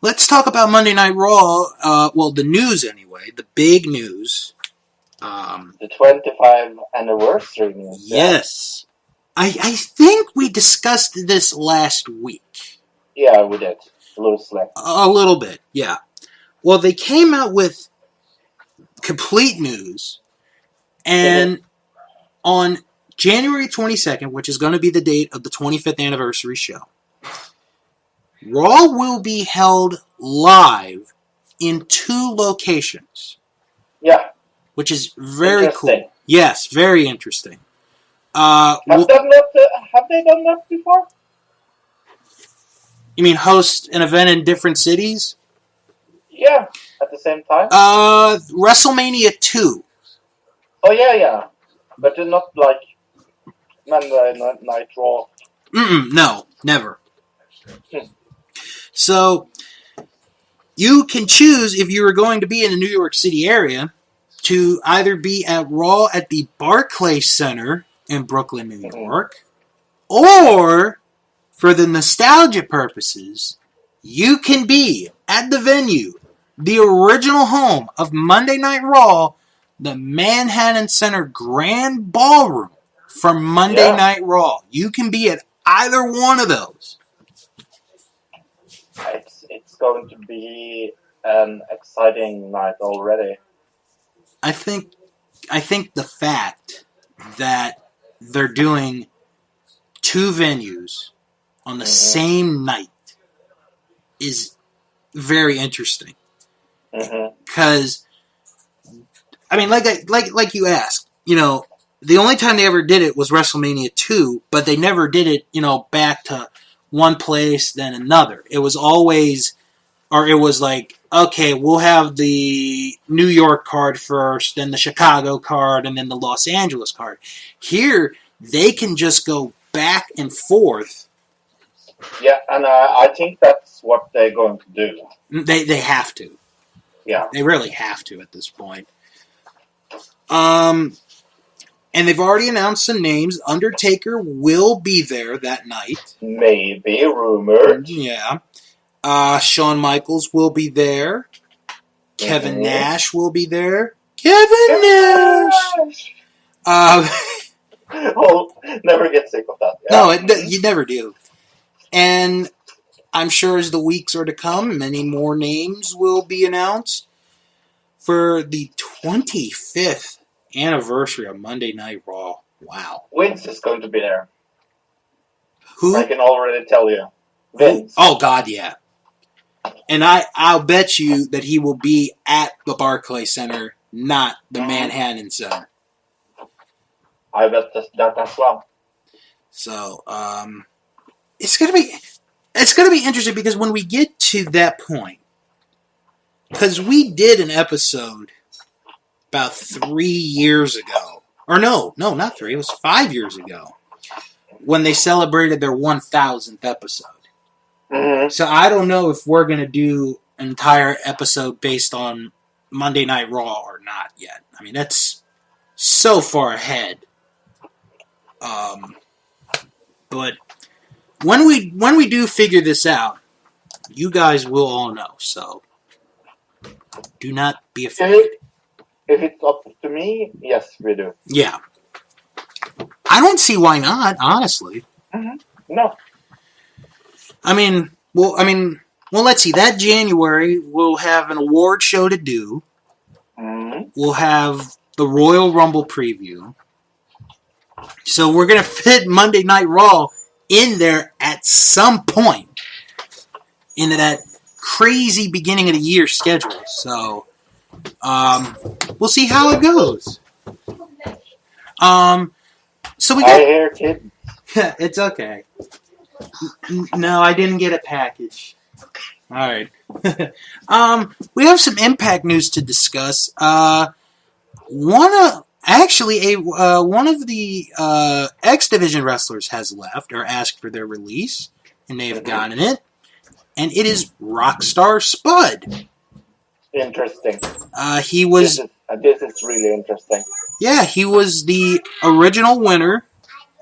[SPEAKER 2] Let's talk about Monday Night Raw. The news anyway. The big news.
[SPEAKER 1] The 25th anniversary news.
[SPEAKER 2] Yes. I think we discussed this last week.
[SPEAKER 1] Yeah, we did. Loosely.
[SPEAKER 2] A little bit, yeah. Well, they came out with complete news, and on January 22nd, which is going to be the date of the 25th anniversary show, Raw will be held live in 2 locations.
[SPEAKER 1] Yeah.
[SPEAKER 2] Which is very cool. Yes, very interesting.
[SPEAKER 1] Have they done that before?
[SPEAKER 2] You mean host an event in different cities?
[SPEAKER 1] Yeah, at the same time.
[SPEAKER 2] WrestleMania 2.
[SPEAKER 1] Oh yeah, but they're not like Monday Night Raw.
[SPEAKER 2] No, never. So you can choose if you are going to be in the New York City area to either be at Raw at the Barclays Center in Brooklyn, New York, or for the nostalgia purposes, you can be at the venue, the original home of Monday Night Raw, the Manhattan Center Grand Ballroom for Monday Night Raw. You can be at either one of those.
[SPEAKER 1] It's going to be an exciting night already.
[SPEAKER 2] I think the fact that they're doing two venues on the same night is very interesting. Because, I mean, like you asked, the only time they ever did it was WrestleMania 2, but they never did it, back to one place, then another. It was always, or it was like, okay, we'll have the New York card first, then the Chicago card, and then the Los Angeles card. Here, they can just go back and forth.
[SPEAKER 1] Yeah, and I think that's what they're going to do.
[SPEAKER 2] They have to.
[SPEAKER 1] Yeah.
[SPEAKER 2] They really have to at this point. And they've already announced some names. Undertaker will be there that night.
[SPEAKER 1] Maybe, rumored.
[SPEAKER 2] Yeah. Shawn Michaels will be there. Kevin Nash will be there. Kevin Nash!
[SPEAKER 1] Oh, never get sick of that.
[SPEAKER 2] Yeah. No, you never do. And I'm sure as the weeks are to come, many more names will be announced for the 25th anniversary of Monday Night Raw. Wow.
[SPEAKER 1] Vince is going to be there.
[SPEAKER 2] Who?
[SPEAKER 1] I can already tell you. Vince.
[SPEAKER 2] Oh, God, yeah. And I'll bet you that he will be at the Barclays Center, not the Manhattan Center.
[SPEAKER 1] I bet that as well.
[SPEAKER 2] So, it's gonna be interesting because when we get to that point, because we did an episode about 3 years ago, or no, not 3. It was 5 years ago when they celebrated their 1,000th episode. So I don't know if we're gonna do an entire episode based on Monday Night Raw or not yet. I mean, that's so far ahead. But when we do figure this out, you guys will all know. So do not be afraid.
[SPEAKER 1] If it's up to me, yes, we do.
[SPEAKER 2] Yeah. I don't see why not, honestly.
[SPEAKER 1] No.
[SPEAKER 2] I mean, let's see. That January, we'll have an award show to do. We'll have the Royal Rumble preview. So we're going to fit Monday Night Raw in there at some point into that crazy beginning of the year schedule. So we'll see how it goes. So we got.
[SPEAKER 1] I hear kids.
[SPEAKER 2] It's okay. No, I didn't get a package. Okay. All right. We have some Impact news to discuss. One of the X Division wrestlers has left or asked for their release, and they have gotten it. And it is Rockstar Spud.
[SPEAKER 1] Interesting.
[SPEAKER 2] He was.
[SPEAKER 1] This is really interesting.
[SPEAKER 2] Yeah, he was the original winner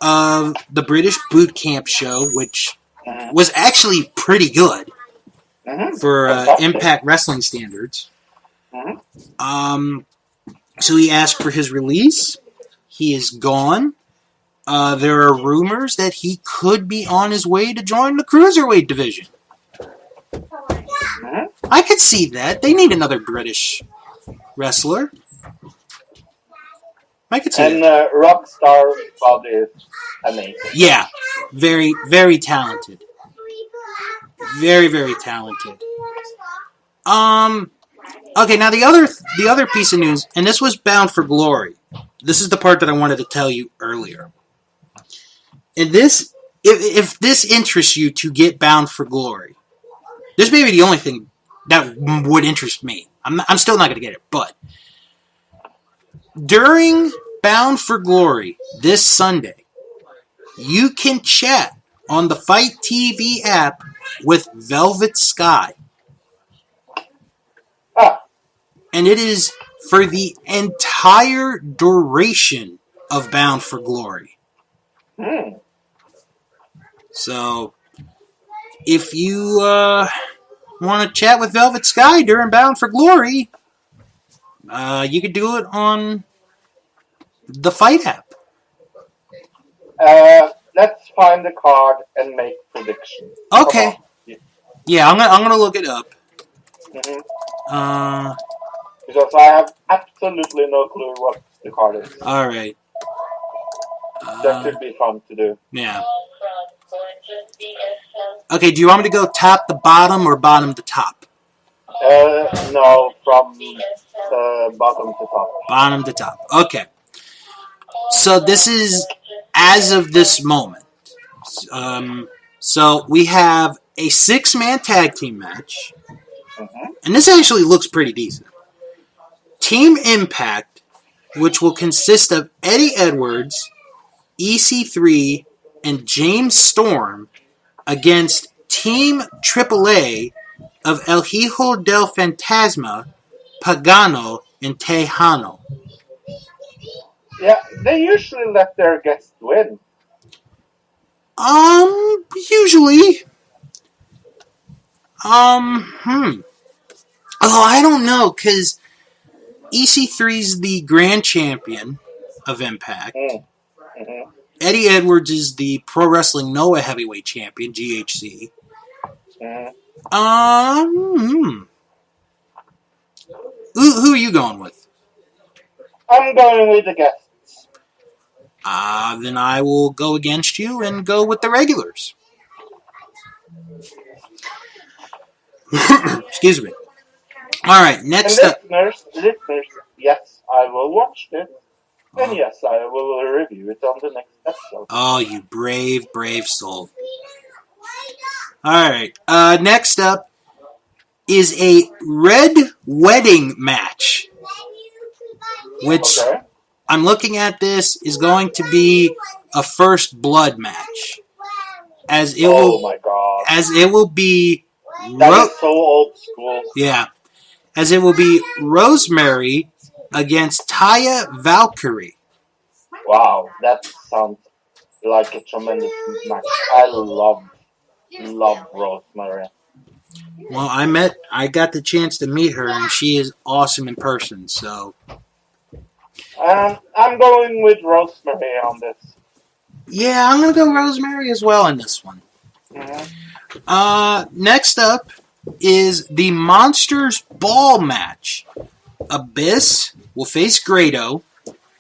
[SPEAKER 2] of the British Boot Camp show, which was actually pretty good for Impact Wrestling standards. So he asked for his release. He is gone. There are rumors that he could be on his way to join the Cruiserweight division. I could see that. They need another British wrestler. I could see
[SPEAKER 1] and
[SPEAKER 2] that.
[SPEAKER 1] Rockstar Spud is amazing.
[SPEAKER 2] Yeah. Very, very talented. Very, very talented. Okay, now the other piece of news, and this was Bound for Glory. This is the part that I wanted to tell you earlier. And this, if this interests you to get Bound for Glory, this may be the only thing that would interest me. I'm still not going to get it, but during Bound for Glory this Sunday, you can chat on the Fight TV app with Velvet Sky. And it is for the entire duration of Bound for Glory. So, if you want to chat with Velvet Sky during Bound for Glory, you could do it on the Fight app.
[SPEAKER 1] Let's find the card and make predictions.
[SPEAKER 2] Okay. Yeah, I'm gonna look it up.
[SPEAKER 1] Mm-hmm.
[SPEAKER 2] Uh,
[SPEAKER 1] Because I have absolutely no clue what the card is.
[SPEAKER 2] all right.
[SPEAKER 1] That could be fun to do.
[SPEAKER 2] Yeah. Okay, do you want me to go top to bottom or bottom to top?
[SPEAKER 1] No, from bottom to top.
[SPEAKER 2] Bottom to top. Okay. So this is as of this moment. So we have a 6-man tag team match.
[SPEAKER 1] Mm-hmm.
[SPEAKER 2] And this actually looks pretty decent. Team Impact, which will consist of Eddie Edwards, EC3, and James Storm against Team AAA of El Hijo del Fantasma, Pagano, and Tejano.
[SPEAKER 1] Yeah, they usually let their guests win.
[SPEAKER 2] Usually. Although I don't know, because EC3's the grand champion of Impact.
[SPEAKER 1] Mm-hmm.
[SPEAKER 2] Eddie Edwards is the Pro Wrestling Noah Heavyweight Champion, GHC.
[SPEAKER 1] Mm-hmm.
[SPEAKER 2] Who are you going with?
[SPEAKER 1] I'm going with the guests.
[SPEAKER 2] Then I will go against you and go with the regulars. Excuse me. All right, next up.
[SPEAKER 1] Listeners, yes, I will watch this. And yes, I will review it on the next episode.
[SPEAKER 2] Oh, you brave, brave soul. All right, next up is a Red Wedding match, which I'm looking at this is going to be a first blood match, as it will be.
[SPEAKER 1] That is so old school.
[SPEAKER 2] Yeah, as it will be Rosemary against Taya Valkyrie.
[SPEAKER 1] Wow, that sounds like a tremendous match. I love Rosemary.
[SPEAKER 2] Well, I got the chance to meet her, and she is awesome in person. So,
[SPEAKER 1] I'm going with Rosemary on this.
[SPEAKER 2] Yeah, I'm gonna go Rosemary as well in this one.
[SPEAKER 1] Mm-hmm.
[SPEAKER 2] Next up is the Monsters Ball match. Abyss will face Grado,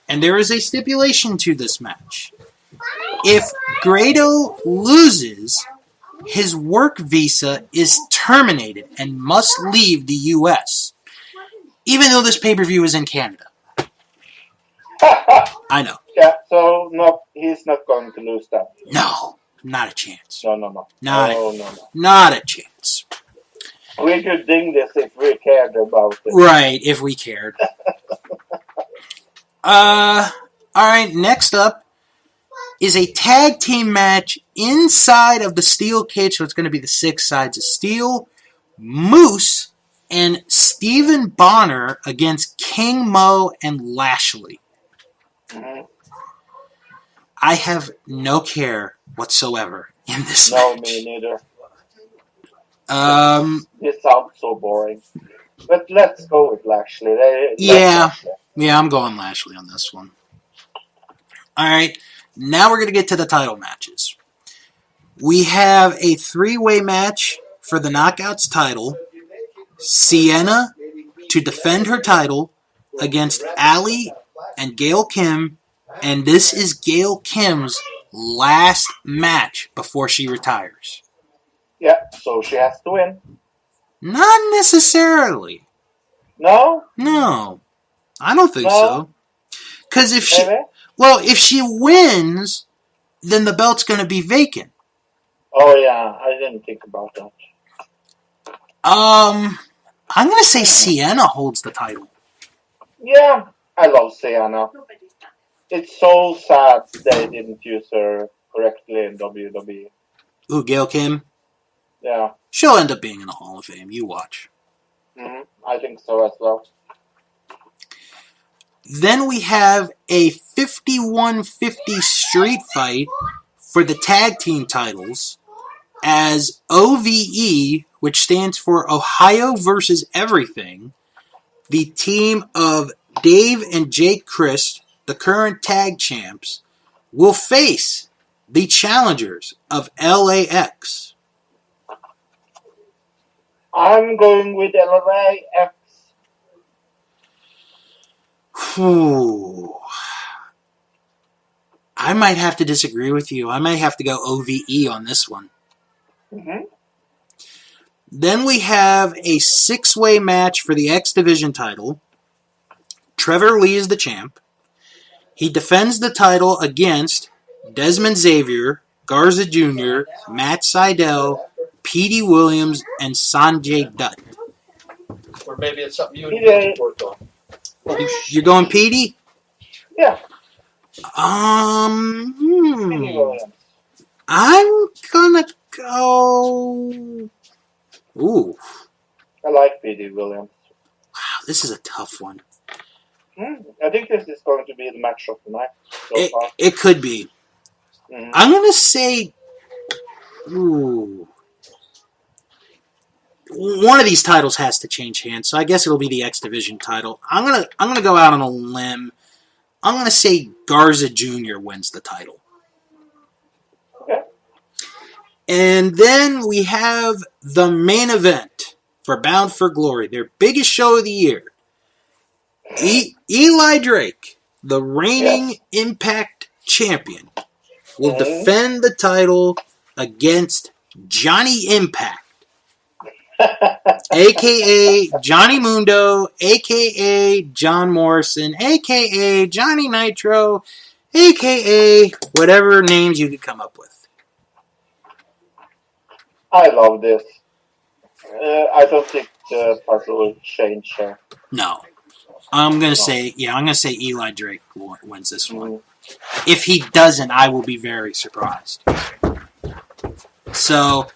[SPEAKER 2] and there is a stipulation to this match. If Grado loses, his work visa is terminated and must leave the U.S., even though this pay-per-view is in Canada. I know.
[SPEAKER 1] Yeah, so no, he's not going to lose that.
[SPEAKER 2] No, not a chance.
[SPEAKER 1] No.
[SPEAKER 2] Not a chance.
[SPEAKER 1] We could ding this if we cared about it.
[SPEAKER 2] Right, if we cared. Alright, next up is a tag team match inside of the steel cage, so it's going to be the 6 sides of steel. Moose and Stephen Bonner against King Mo and Lashley.
[SPEAKER 1] Mm-hmm.
[SPEAKER 2] I have no care whatsoever in this match.
[SPEAKER 1] No, me neither. This sounds so boring. But let's go with Lashley.
[SPEAKER 2] Yeah, I'm going Lashley on this one. Alright, now we're going to get to the title matches. We have a 3-way match for the Knockouts title. Sienna to defend her title against Allie and Gail Kim, and this is Gail Kim's last match before she retires.
[SPEAKER 1] Yeah, so she has to win.
[SPEAKER 2] Not necessarily.
[SPEAKER 1] No?
[SPEAKER 2] No. I don't think so. Because if she wins, then the belt's going to be vacant.
[SPEAKER 1] Oh yeah, I didn't think about that.
[SPEAKER 2] I'm going to say Sienna holds the title.
[SPEAKER 1] Yeah, I love Sienna. It's so sad they didn't use her correctly in WWE.
[SPEAKER 2] Ooh, Gail Kim?
[SPEAKER 1] Yeah.
[SPEAKER 2] She'll end up being in the Hall of Fame. You watch.
[SPEAKER 1] Mm-hmm. I think so as well.
[SPEAKER 2] Then we have a 51-50 street fight for the tag team titles as OVE, which stands for Ohio versus Everything, the team of Dave and Jake Christ, the current tag champs, will face the challengers of LAX.
[SPEAKER 1] I'm going with LAX.
[SPEAKER 2] Whew. I might have to disagree with you. I might have to go OVE on this one.
[SPEAKER 1] Mm-hmm.
[SPEAKER 2] Then we have a 6-way match for the X Division title. Trevor Lee is the champ. He defends the title against Desmond Xavier, Garza Jr., Matt Sydal, Petey Williams, and Sanjay Dutt.
[SPEAKER 3] Or maybe it's something you and
[SPEAKER 1] Yeah.
[SPEAKER 3] you worked on.
[SPEAKER 2] You're going Petey?
[SPEAKER 1] Yeah.
[SPEAKER 2] Hmm.
[SPEAKER 1] Petey Williams.
[SPEAKER 2] I'm gonna go. Ooh,
[SPEAKER 1] I like Petey Williams.
[SPEAKER 2] wow, this is a tough one.
[SPEAKER 1] I think this is going to be the match of the night so far.
[SPEAKER 2] It could be.
[SPEAKER 1] Mhm.
[SPEAKER 2] I'm gonna say. Ooh. One of these titles has to change hands, so I guess it'll be the X Division title. I'm gonna go out on a limb. I'm gonna say Garza Jr. wins the title.
[SPEAKER 1] Okay.
[SPEAKER 2] And then we have the main event for Bound for Glory, their biggest show of the year. Eli Drake, the reigning Impact champion, will defend the title against Johnny Impact, a.k.a. Johnny Mundo, a.k.a. John Morrison, a.k.a. Johnny Nitro, a.k.a. whatever names you could come up with.
[SPEAKER 1] I love this. I don't think the puzzle will change here.
[SPEAKER 2] No. I'm going to say Eli Drake wins this one.
[SPEAKER 1] Mhm.
[SPEAKER 2] If he doesn't, I will be very surprised. So,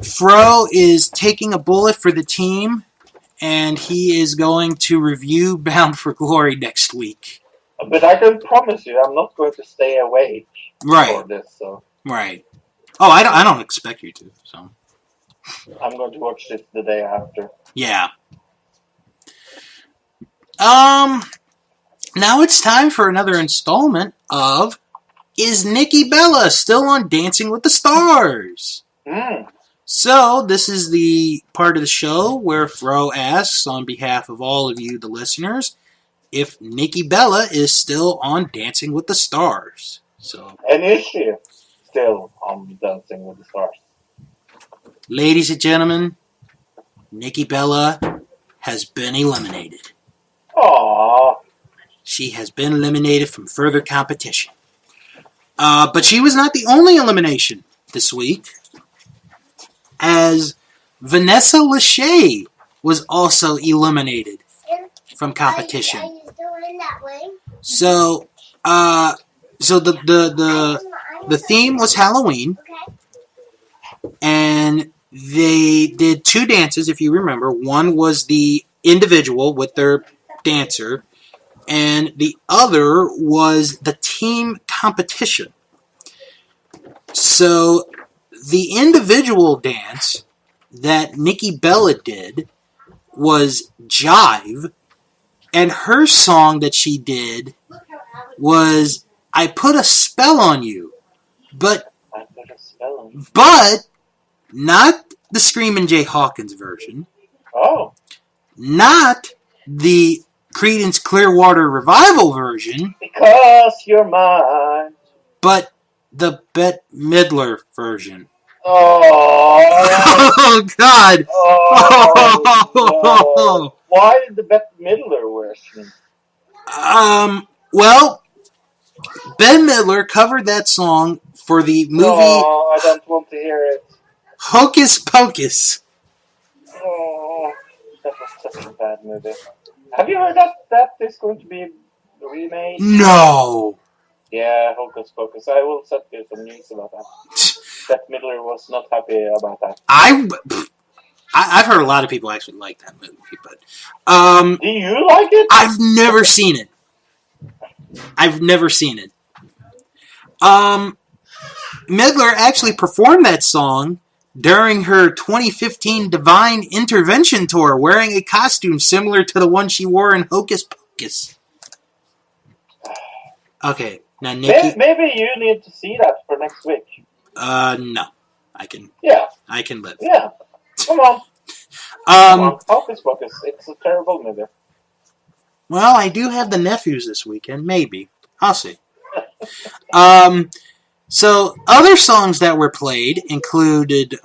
[SPEAKER 2] Fro is taking a bullet for the team, and he is going to review Bound for Glory next week.
[SPEAKER 1] But I can promise you, I'm not going to stay awake
[SPEAKER 2] Right,
[SPEAKER 1] for this. So
[SPEAKER 2] right. Oh, I don't expect you to. So,
[SPEAKER 1] I'm going to watch this the day after.
[SPEAKER 2] yeah. Now it's time for another installment of Is Nikki Bella Still on Dancing with the Stars? So, this is the part of the show where Fro asks, on behalf of all of you, the listeners, if Nikki Bella is still on Dancing with the Stars. So,
[SPEAKER 1] And is she still on Dancing with the Stars?
[SPEAKER 2] ladies and gentlemen, Nikki Bella has been eliminated.
[SPEAKER 1] Aww.
[SPEAKER 2] She has been eliminated from further competition. But she was not the only elimination this week, as Vanessa Lachey was also eliminated from competition. So, the theme was Halloween, and they did 2 dances, if you remember. One was the individual with their dancer, and the other was the team competition. So, the individual dance that Nikki Bella did was Jive, and her song that she did was I Put a Spell on You, but
[SPEAKER 1] I put a spell on you.
[SPEAKER 2] not the Screamin' Jay Hawkins version,
[SPEAKER 1] Oh.
[SPEAKER 2] not the Creedence Clearwater Revival version,
[SPEAKER 1] Because you're mine.
[SPEAKER 2] but the Bette Midler version.
[SPEAKER 1] Oh.
[SPEAKER 2] Oh, God!
[SPEAKER 1] Oh. No. Why the Bette Midler version?
[SPEAKER 2] Well, Ben Midler covered that song for the movie
[SPEAKER 1] Oh, I don't want to hear it.
[SPEAKER 2] Hocus Pocus.
[SPEAKER 1] Oh, that was such a bad movie. Have you heard that is going to be remade?
[SPEAKER 2] No.
[SPEAKER 1] Yeah, Hocus Pocus. I will send you some news about that. Bette Midler was not happy about that.
[SPEAKER 2] I've heard a lot of people actually like that movie, but
[SPEAKER 1] Do you like it?
[SPEAKER 2] I've never seen it. Midler actually performed that song during her 2015 Divine Intervention tour, wearing a costume similar to the one she wore in Hocus Pocus. Okay, now Nikki.
[SPEAKER 1] Maybe you need to see that for next week.
[SPEAKER 2] No, I can
[SPEAKER 1] Yeah,
[SPEAKER 2] live.
[SPEAKER 1] yeah. Come on. Hocus Pocus. It's a terrible movie.
[SPEAKER 2] Well, I do have the nephews this weekend. Maybe. I'll see. So, other songs that were played included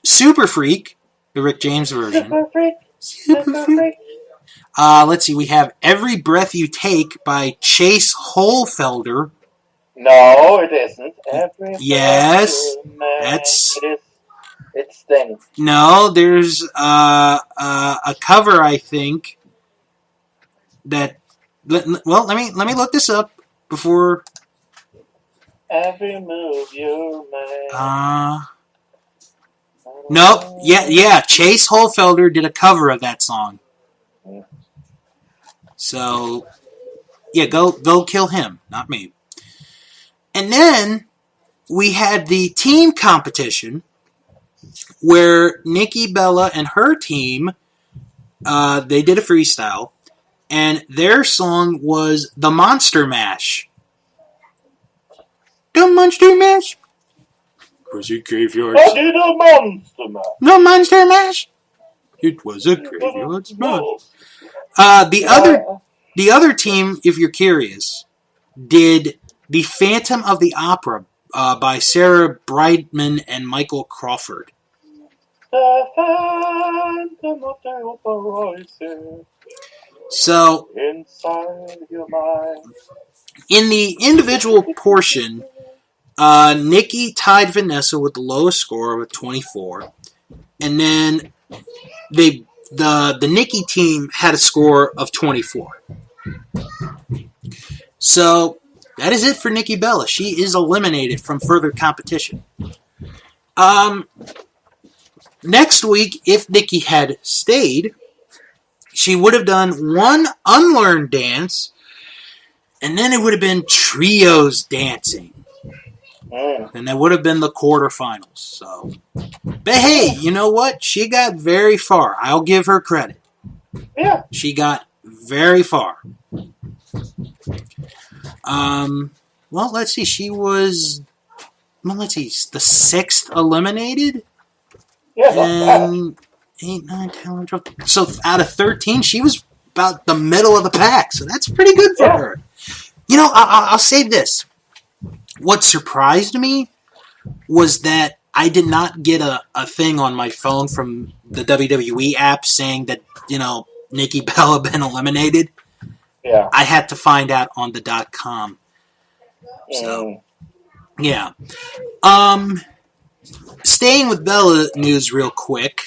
[SPEAKER 2] Super Freak, the Rick James version.
[SPEAKER 1] Super Freak.
[SPEAKER 2] Let's see, we have Every Breath You Take by Chase Holfelder.
[SPEAKER 1] No, it isn't.
[SPEAKER 2] Yes, that's...
[SPEAKER 1] It's Sting.
[SPEAKER 2] No, there's a cover, I think, that... Well, let me look this up before...
[SPEAKER 1] Every move you make.
[SPEAKER 2] Nope. Yeah. Chase Holfelder did a cover of that song. So, yeah, go kill him, not me. And then we had the team competition where Nikki Bella and her team, they did a freestyle, and their song was The Monster Mash. The Monster Mash. Was it graveyard?
[SPEAKER 1] I did a Monster Mash.
[SPEAKER 2] No Monster Mash. It was a graveyard smash. The other team, if you're curious, did The Phantom of the Opera by Sarah Brightman and Michael Crawford.
[SPEAKER 1] The Phantom of the Opera rises
[SPEAKER 2] So,
[SPEAKER 1] inside your mind.
[SPEAKER 2] in the individual portion, Nikki tied Vanessa with the lowest score with 24, and then the Nikki team had a score of 24. So that is it for Nikki Bella. She is eliminated from further competition. Next week, if Nikki had stayed, she would have done one unlearned dance, and then it would have been trios dancing. And that would have been the quarterfinals. So, but hey, you know what? She got very far. I'll give her credit.
[SPEAKER 1] Yeah.
[SPEAKER 2] She got very far. Well, let's see. She was, the 6th eliminated.
[SPEAKER 1] Yeah, not
[SPEAKER 2] And 8, 9, 10, 11, 12. So out of 13, she was about the middle of the pack. So that's pretty good for her. You know, I'll say this. What surprised me was that I did not get a thing on my phone from the WWE app saying that, you know, Nikki Bella been eliminated.
[SPEAKER 1] Yeah.
[SPEAKER 2] I had to find out on the .com. So, yeah. Staying with Bella news real quick.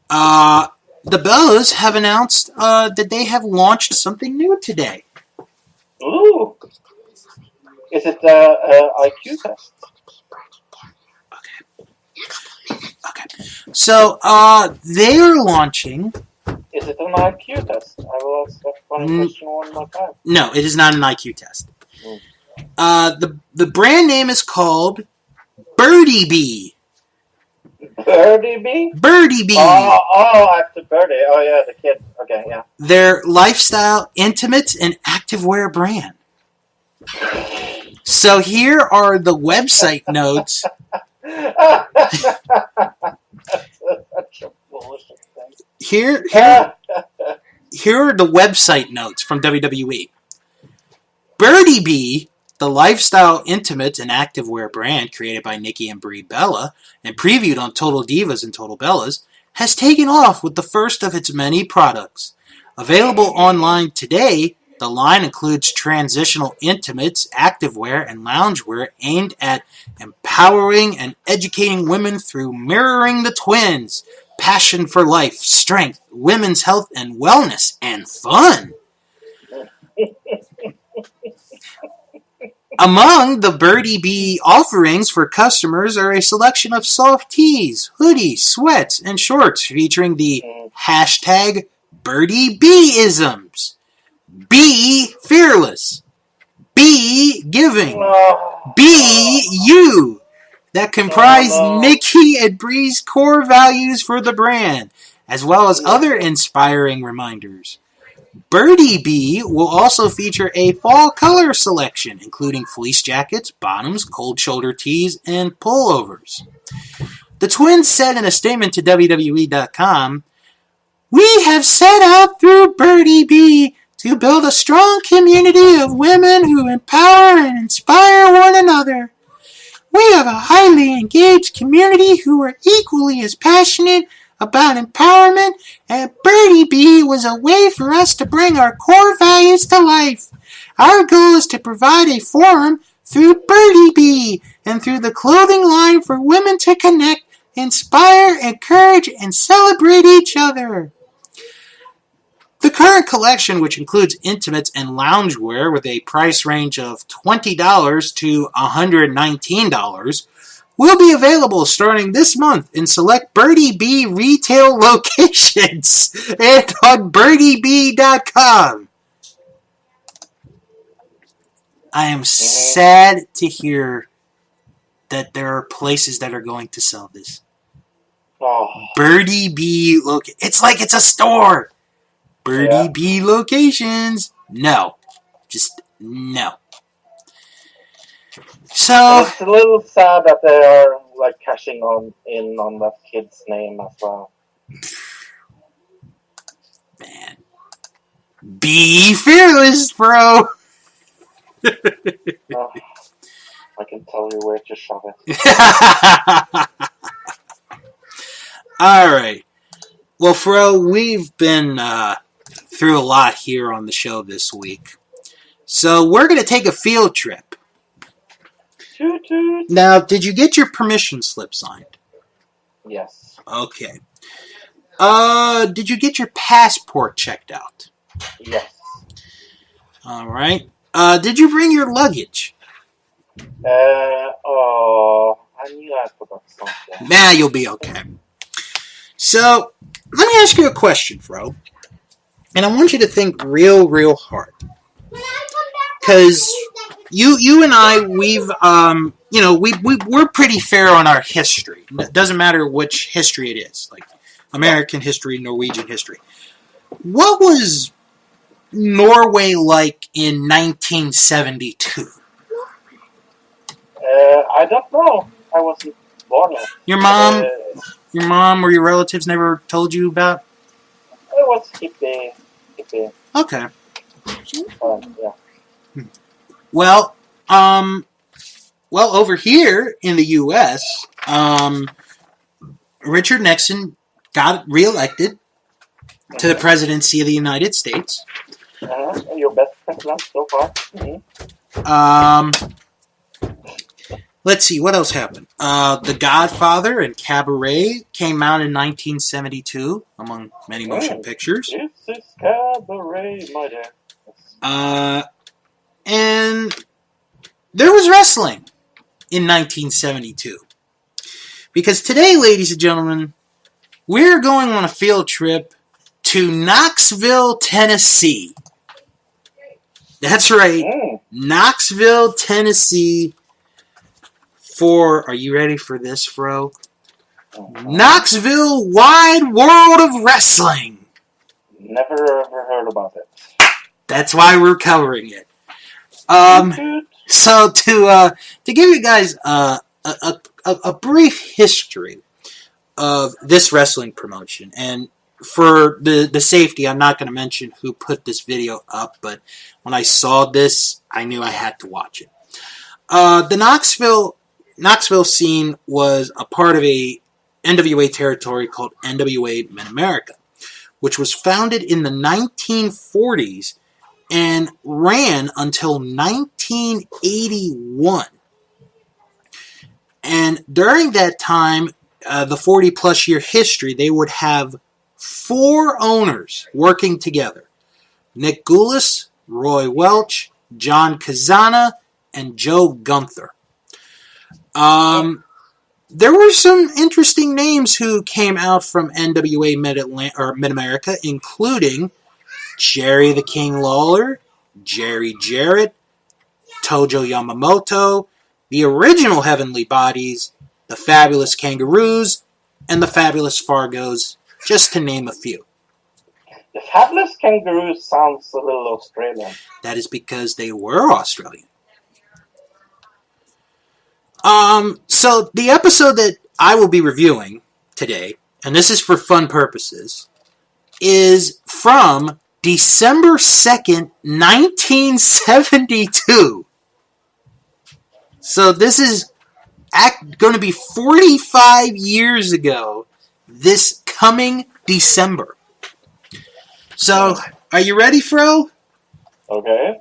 [SPEAKER 2] The Bellas have announced that they have launched something new today.
[SPEAKER 1] Ooh. Is it the IQ test?
[SPEAKER 2] Okay. So, they are launching...
[SPEAKER 1] Is it an IQ test? I will ask that funny question one more time.
[SPEAKER 2] No, it is not an IQ test. The brand name is called Birdie Bee.
[SPEAKER 1] Birdie Bee?
[SPEAKER 2] Birdie Bee.
[SPEAKER 1] Oh, after Birdie. Oh, yeah, the kid. Okay, yeah.
[SPEAKER 2] Their lifestyle, intimates, and activewear brand. So here are the website notes.
[SPEAKER 1] That's such a bullshit thing.
[SPEAKER 2] Here are the website notes from WWE. Birdie Bee, the lifestyle, intimate, and activewear brand created by Nikki and Brie Bella and previewed on Total Divas and Total Bellas, has taken off with the first of its many products. Available online today, the line includes transitional intimates, activewear, and loungewear aimed at empowering and educating women through mirroring the twins, passion for life, strength, women's health and wellness, and fun. Among the Birdie Bee offerings for customers are a selection of soft tees, hoodies, sweats, and shorts featuring the hashtag Birdie Bee-isms. Be fearless. Be giving. Be you. That comprise Nikki and Brie's core values for the brand, as well as other inspiring reminders. Birdie Bee will also feature a fall color selection, including fleece jackets, bottoms, cold shoulder tees, and pullovers. The twins said in a statement to WWE.com, "We have set out through Birdie Bee to build a strong community of women who empower and inspire one another. We have a highly engaged community who are equally as passionate about empowerment, and Birdie Bee was a way for us to bring our core values to life. Our goal is to provide a forum through Birdie Bee and through the clothing line for women to connect, inspire, encourage, and celebrate each other." The current collection, which includes intimates and loungewear with a price range of $20 to $119, will be available starting this month in select Birdie Bee retail locations and on birdiebee.com. I am sad to hear that there are places that are going to sell this.
[SPEAKER 1] Oh,
[SPEAKER 2] Birdie Bee it's like it's a store. Birdie Bee locations. No. Just no. So
[SPEAKER 1] it's a little sad that they are like cashing in on that kid's name as well.
[SPEAKER 2] Man. Be fearless, bro.
[SPEAKER 1] Oh, I can tell you where to shove it.
[SPEAKER 2] Alright. Well, Fro, we've been through a lot here on the show this week. So we're going to take a field trip.
[SPEAKER 1] Toot toot.
[SPEAKER 2] Now, did you get your permission slip signed?
[SPEAKER 1] Yes.
[SPEAKER 2] Okay. Did you get your passport checked out?
[SPEAKER 1] Yes.
[SPEAKER 2] Alright. Did you bring your luggage?
[SPEAKER 1] I knew I forgot something.
[SPEAKER 2] Nah, you'll be okay. So, let me ask you a question, Fro. And I want you to think real hard. Because you and I, we're pretty fair on our history. It doesn't matter which history it is. Like, American history, Norwegian history. What was Norway like in 1972?
[SPEAKER 1] I don't know. I wasn't born yet.
[SPEAKER 2] Your mom or your relatives never told you about?
[SPEAKER 1] It was hippie.
[SPEAKER 2] Okay.
[SPEAKER 1] Yeah.
[SPEAKER 2] Well, over here in the U.S., Richard Nixon got reelected to the presidency of the United States.
[SPEAKER 1] Your best president so far. Mm-hmm.
[SPEAKER 2] Let's see, what else happened? The Godfather and Cabaret came out in 1972, among many motion pictures.
[SPEAKER 1] This is Cabaret, my dear.
[SPEAKER 2] And there was wrestling in 1972. Because today, ladies and gentlemen, we're going on a field trip to Knoxville, Tennessee. That's right, Knoxville, Tennessee. For, are you ready for this, Fro? Knoxville Wide World of Wrestling.
[SPEAKER 1] Never ever heard about it.
[SPEAKER 2] That's why we're covering it. So to give you guys a brief history of this wrestling promotion, and for the safety, I'm not going to mention who put this video up, but when I saw this, I knew I had to watch it. The Knoxville scene was a part of a NWA territory called NWA Mid-America, which was founded in the 1940s and ran until 1981. And during that time, the 40-plus year history, they would have 4 owners working together. Nick Gulas, Roy Welch, John Kazana, and Joe Gunther. There were some interesting names who came out from NWA Mid-America, including Jerry the King Lawler, Jerry Jarrett, Tojo Yamamoto, the original Heavenly Bodies, the Fabulous Kangaroos, and the Fabulous Fargos, just to name a few.
[SPEAKER 1] The Fabulous Kangaroos sounds a little Australian.
[SPEAKER 2] That is because they were Australian. So the episode that I will be reviewing today, and this is for fun purposes, is from December 2nd, 1972. So this is going to be 45 years ago this coming December. So, are you ready, Fro?
[SPEAKER 1] Okay.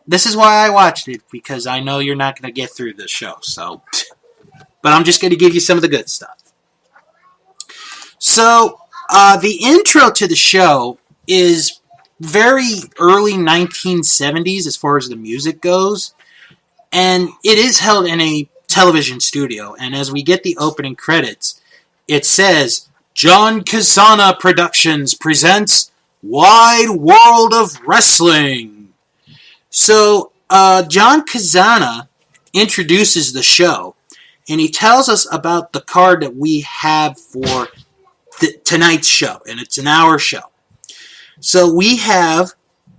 [SPEAKER 2] This is why I watched it, because I know you're not going to get through this show. So, but I'm just going to give you some of the good stuff. So, the intro to the show is very early 1970s as far as the music goes. And it is held in a television studio. And as we get the opening credits, it says, John Kazana Productions presents Wide World of Wrestling. So, John Kazana introduces the show, and he tells us about the card that we have for tonight's show, and it's an hour show. So we have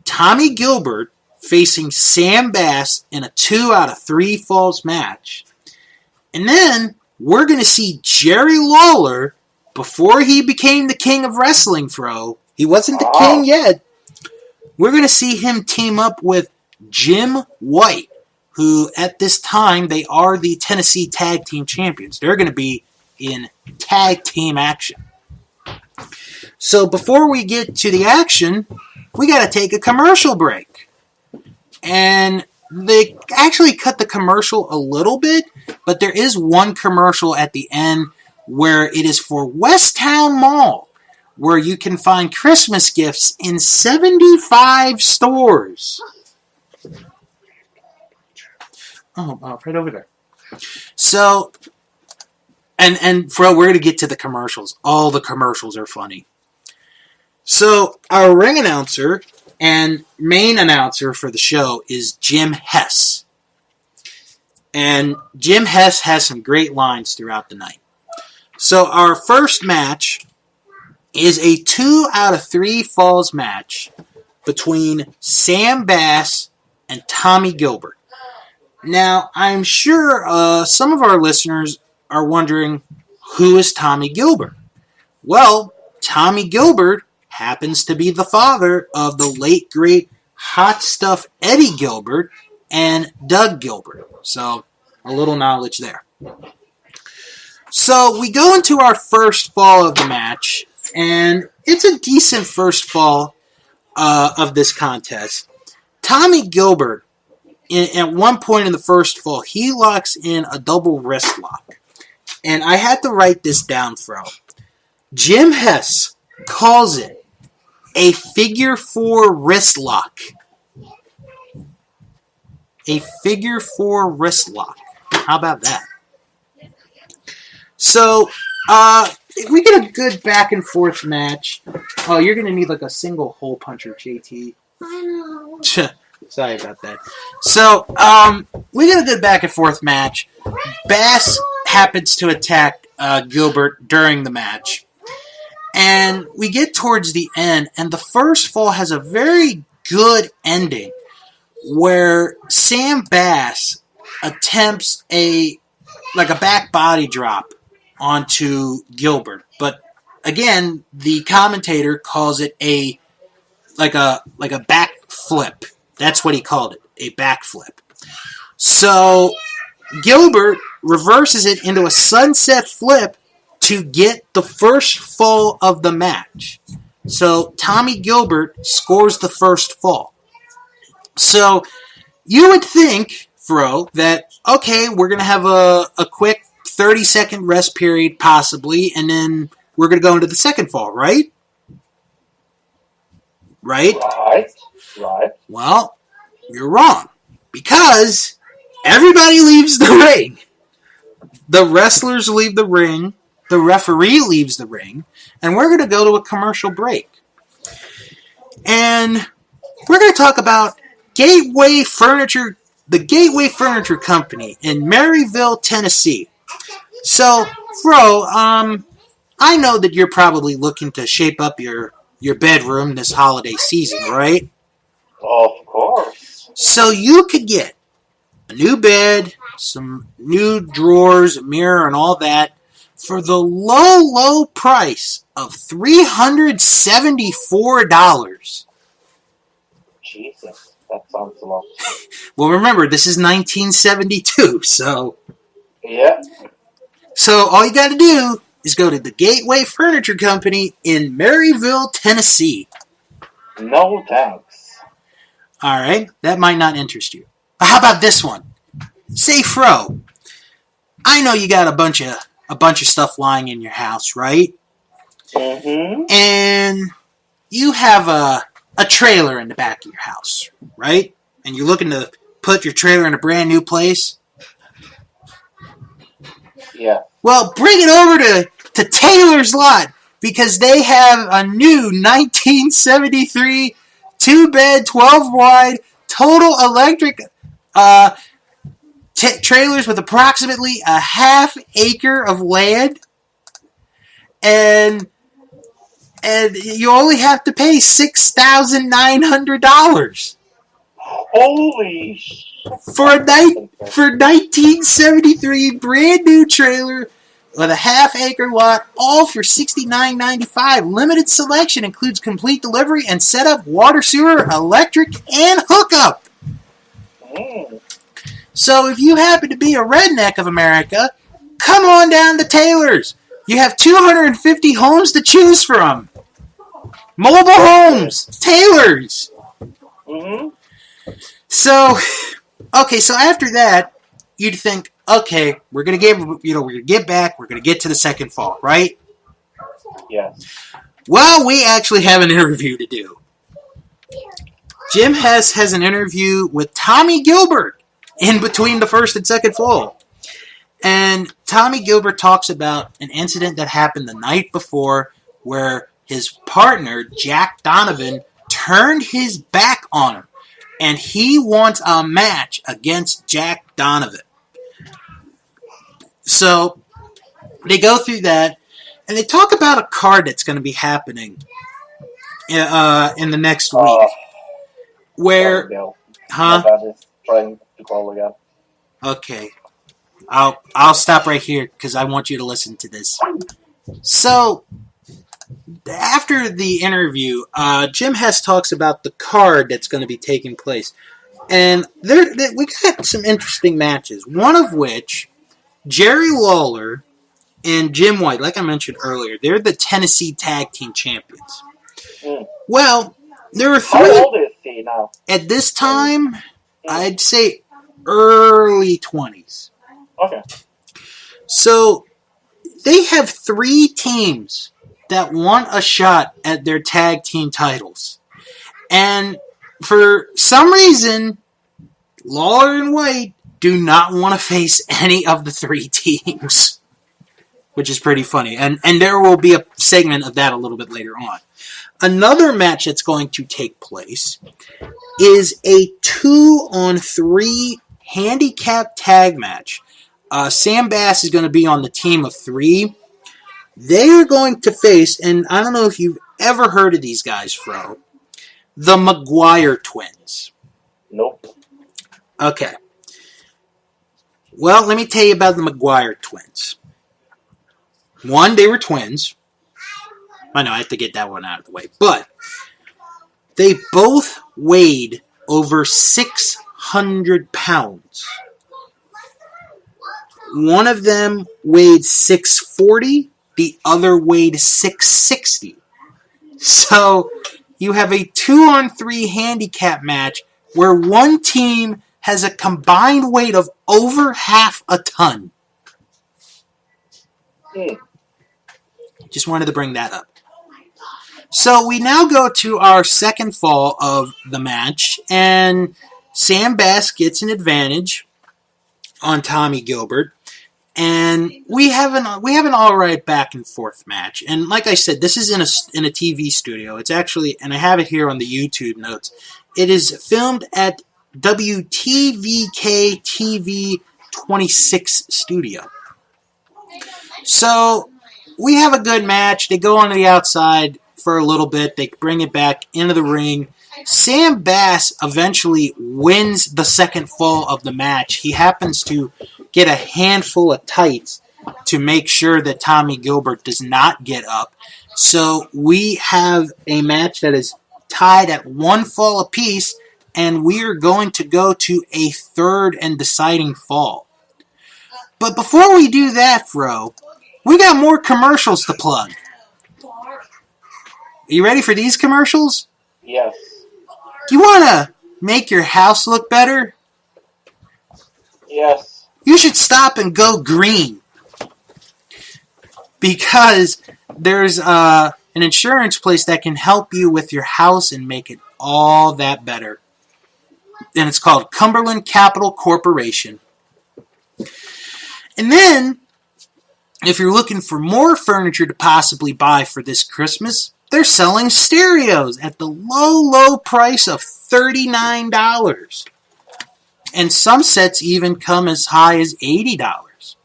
[SPEAKER 2] Tommy Gilbert facing Sam Bass in a 2 out of 3 falls match. And then we're going to see Jerry Lawler, before he became the king of wrestling, Fro. He wasn't the king yet. We're going to see him team up with Jim White, who at this time, they are the Tennessee Tag Team Champions. They're going to be in tag team action. So before we get to the action, we got to take a commercial break. And they actually cut the commercial a little bit, but there is one commercial at the end where it is for Westtown Mall, where you can find Christmas gifts in 75 stores. Oh, right over there. So, and Fro, we're going to get to the commercials. All the commercials are funny. So, our ring announcer and main announcer for the show is Jim Hess. And Jim Hess has some great lines throughout the night. So, our first match is a 2 out of 3 falls match between Sam Bass and Tommy Gilbert. Now, I'm sure some of our listeners are wondering, who is Tommy Gilbert? Well, Tommy Gilbert happens to be the father of the late, great Hot Stuff Eddie Gilbert and Doug Gilbert. So, a little knowledge there. So, we go into our first fall of the match, and it's a decent first fall of this contest. Tommy Gilbert, at one point in the first fall, he locks in a double wrist lock. And I had to write this down, Fro. Jim Hess calls it a figure 4 wrist lock. A figure 4 wrist lock. How about that? So, we get a good back and forth match. Oh, you're going to need like a single hole puncher, JT.
[SPEAKER 4] I know.
[SPEAKER 2] Sorry about that. So, we get a good back and forth match. Bass happens to attack Gilbert during the match. And we get towards the end, and the first fall has a very good ending where Sam Bass attempts a back body drop onto Gilbert. But again, the commentator calls it a back flip. That's what he called it, a back flip. So Gilbert reverses it into a sunset flip to get the first fall of the match. So Tommy Gilbert scores the first fall. So you would think, Fro, that, okay, we're going to have a quick 30-second rest period, possibly, and then we're going to go into the second fall, right? Right?
[SPEAKER 1] Right.
[SPEAKER 2] Well, you're wrong. Because everybody leaves the ring. The wrestlers leave the ring. The referee leaves the ring. And we're going to go to a commercial break. And we're going to talk about Gateway Furniture, the Gateway Furniture Company in Maryville, Tennessee. So, Fro, I know that you're probably looking to shape up your bedroom this holiday season, right?
[SPEAKER 1] Of course.
[SPEAKER 2] So you could get a new bed, some new drawers, a mirror, and all that for the low, low price of $374.
[SPEAKER 1] Jesus, that sounds a lot.
[SPEAKER 2] Well, remember, this is 1972, so...
[SPEAKER 1] Yeah.
[SPEAKER 2] So all you got to do is go to the Gateway Furniture Company in Maryville, Tennessee.
[SPEAKER 1] No thanks.
[SPEAKER 2] All right, that might not interest you. But how about this one? Say, Fro, I know you got a bunch of stuff lying in your house, right?
[SPEAKER 1] Mm-hmm.
[SPEAKER 2] And you have a trailer in the back of your house, right? And you're looking to put your trailer in a brand new place.
[SPEAKER 1] Yeah.
[SPEAKER 2] Well, bring it over to Taylor's Lot, because they have a new 1973 2-bed, 12-wide, total electric trailers with approximately a half acre of land, and you only have to pay $6,900
[SPEAKER 1] Holy
[SPEAKER 2] for a 1973 brand new trailer with a half-acre lot, all for $69.95. Limited selection includes complete delivery and setup, water, sewer, electric, and hookup.
[SPEAKER 1] Mm.
[SPEAKER 2] So if you happen to be a redneck of America, come on down to Taylor's. You have 250 homes to choose from. Mobile homes, Taylor's.
[SPEAKER 1] Mm-hmm.
[SPEAKER 2] So after that, you'd think, okay, we're gonna get back, we're gonna get to the second fall, right?
[SPEAKER 1] Yes.
[SPEAKER 2] Well, we actually have an interview to do. Jim Hess has an interview with Tommy Gilbert in between the first and second fall. And Tommy Gilbert talks about an incident that happened the night before where his partner, Jack Donovan, turned his back on him. And he wants a match against Jack Donovan. So they go through that, and they talk about a card that's going to be happening in the next week. Where, huh?
[SPEAKER 1] Trying to call again.
[SPEAKER 2] Okay, I'll stop right here because I want you to listen to this. So after the interview, Jim Hess talks about the card that's going to be taking place, and we got some interesting matches. One of which, Jerry Lawler and Jim White, like I mentioned earlier, they're the Tennessee Tag Team Champions.
[SPEAKER 1] Mm.
[SPEAKER 2] Well, there are three.
[SPEAKER 1] How old is he now?
[SPEAKER 2] At this time, I'd say early 20s.
[SPEAKER 1] Okay.
[SPEAKER 2] So they have 3 teams that want a shot at their tag team titles. And for some reason, Lawler and White do not want to face any of the 3 teams, which is pretty funny. And there will be a segment of that a little bit later on. Another match that's going to take place is a 2-on-3 handicap tag match. Sam Bass is going to be on the team of 3. They are going to face, and I don't know if you've ever heard of these guys, Fro, the McGuire twins.
[SPEAKER 1] Nope.
[SPEAKER 2] Okay. Well, let me tell you about the McGuire twins. One, they were twins. I know, I have to get that one out of the way. But they both weighed over 600 pounds. One of them weighed 640. The other weighed 660. So you have a 2-on-3 handicap match where one team has a combined weight of over half a ton. Just wanted to bring that up. So we now go to our second fall of the match, and Sam Bass gets an advantage on Tommy Gilbert. And we have an all right back and forth match. And like I said, this is in a TV studio. It's actually, and I have it here on the YouTube notes. It is filmed at WTVK TV 26 studio. So we have a good match. They go on the outside for a little bit. They bring it back into the ring. Sam Bass eventually wins the second fall of the match. He happens to get a handful of tights to make sure that Tommy Gilbert does not get up. So we have a match that is tied at 1 fall apiece, and we are going to go to a third and deciding fall. But before we do that, Fro, we got more commercials to plug. Are you ready for these commercials?
[SPEAKER 1] Yes.
[SPEAKER 2] Do you want to make your house look better?
[SPEAKER 1] Yes.
[SPEAKER 2] You should stop and go green. Because there's an insurance place that can help you with your house and make it all that better. And it's called Cumberland Capital Corporation. And then, if you're looking for more furniture to possibly buy for this Christmas, they're selling stereos at the low, low price of $39. And some sets even come as high as $80.